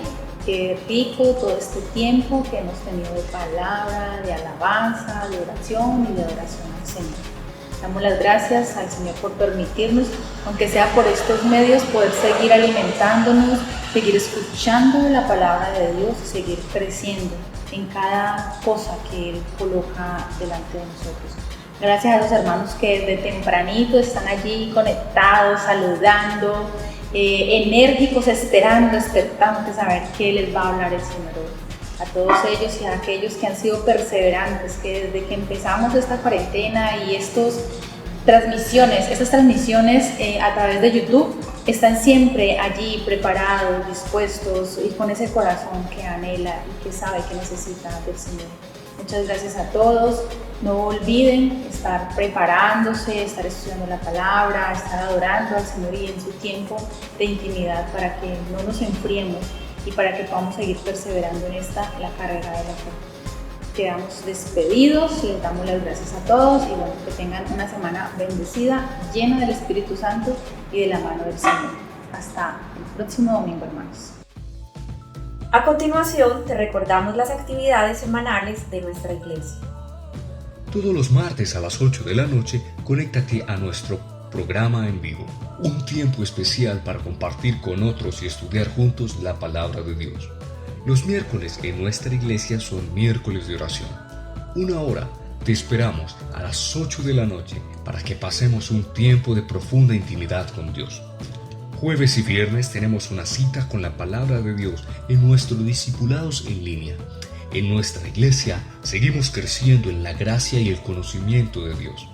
qué rico todo este tiempo que hemos tenido de palabra, de alabanza, de oración y de adoración al Señor. Damos las gracias al Señor por permitirnos, aunque sea por estos medios, poder seguir alimentándonos, seguir escuchando la palabra de Dios y seguir creciendo en cada cosa que Él coloca delante de nosotros. Gracias a los hermanos que desde tempranito están allí conectados, saludando, enérgicos, esperando, expectantes a ver qué les va a hablar el Señor hoy. A todos ellos y a aquellos que han sido perseverantes, que desde que empezamos esta cuarentena y estas transmisiones a través de YouTube están siempre allí preparados, dispuestos y con ese corazón que anhela y que sabe que necesita del Señor. Muchas gracias a todos. No olviden estar preparándose, estar estudiando la palabra, estar adorando al Señor y en su tiempo de intimidad para que no nos enfriemos y para que podamos seguir perseverando en la carrera de la fe. Quedamos despedidos, les damos las gracias a todos y bueno, que tengan una semana bendecida, llena del Espíritu Santo y de la mano del Señor. Hasta el próximo domingo, hermanos.
A continuación, te recordamos las actividades semanales de nuestra iglesia.
Todos los martes a las 8 de la noche, conéctate a nuestro programa en vivo. Un tiempo especial para compartir con otros y estudiar juntos la palabra de Dios. Los miércoles en nuestra iglesia son miércoles de oración. 1 hora, te esperamos a las 8 de la noche para que pasemos un tiempo de profunda intimidad con Dios. Jueves y viernes tenemos una cita con la palabra de Dios en nuestros discipulados en línea. En nuestra iglesia seguimos creciendo en la gracia y el conocimiento de Dios.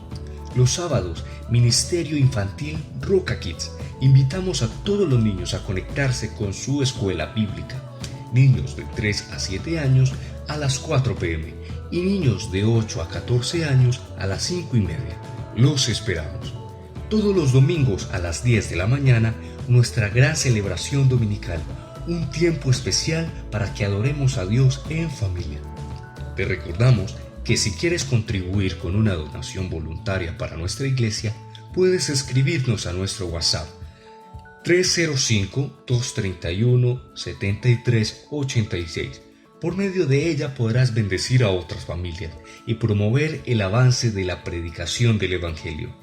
Los sábados, Ministerio Infantil Roca Kids. Invitamos a todos los niños a conectarse con su escuela bíblica. Niños de 3 a 7 años a las 4 p.m. y niños de 8 a 14 años a las 5:30. Los esperamos. Todos los domingos a las 10 de la mañana, nuestra gran celebración dominical. Un tiempo especial para que adoremos a Dios en familia. Te recordamos que si quieres contribuir con una donación voluntaria para nuestra iglesia, puedes escribirnos a nuestro WhatsApp 305-231-7386. Por medio de ella podrás bendecir a otras familias y promover el avance de la predicación del Evangelio.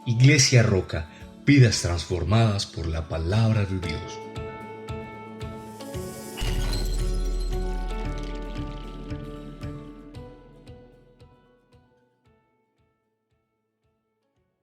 Iglesia Roca, vidas transformadas por la palabra de Dios.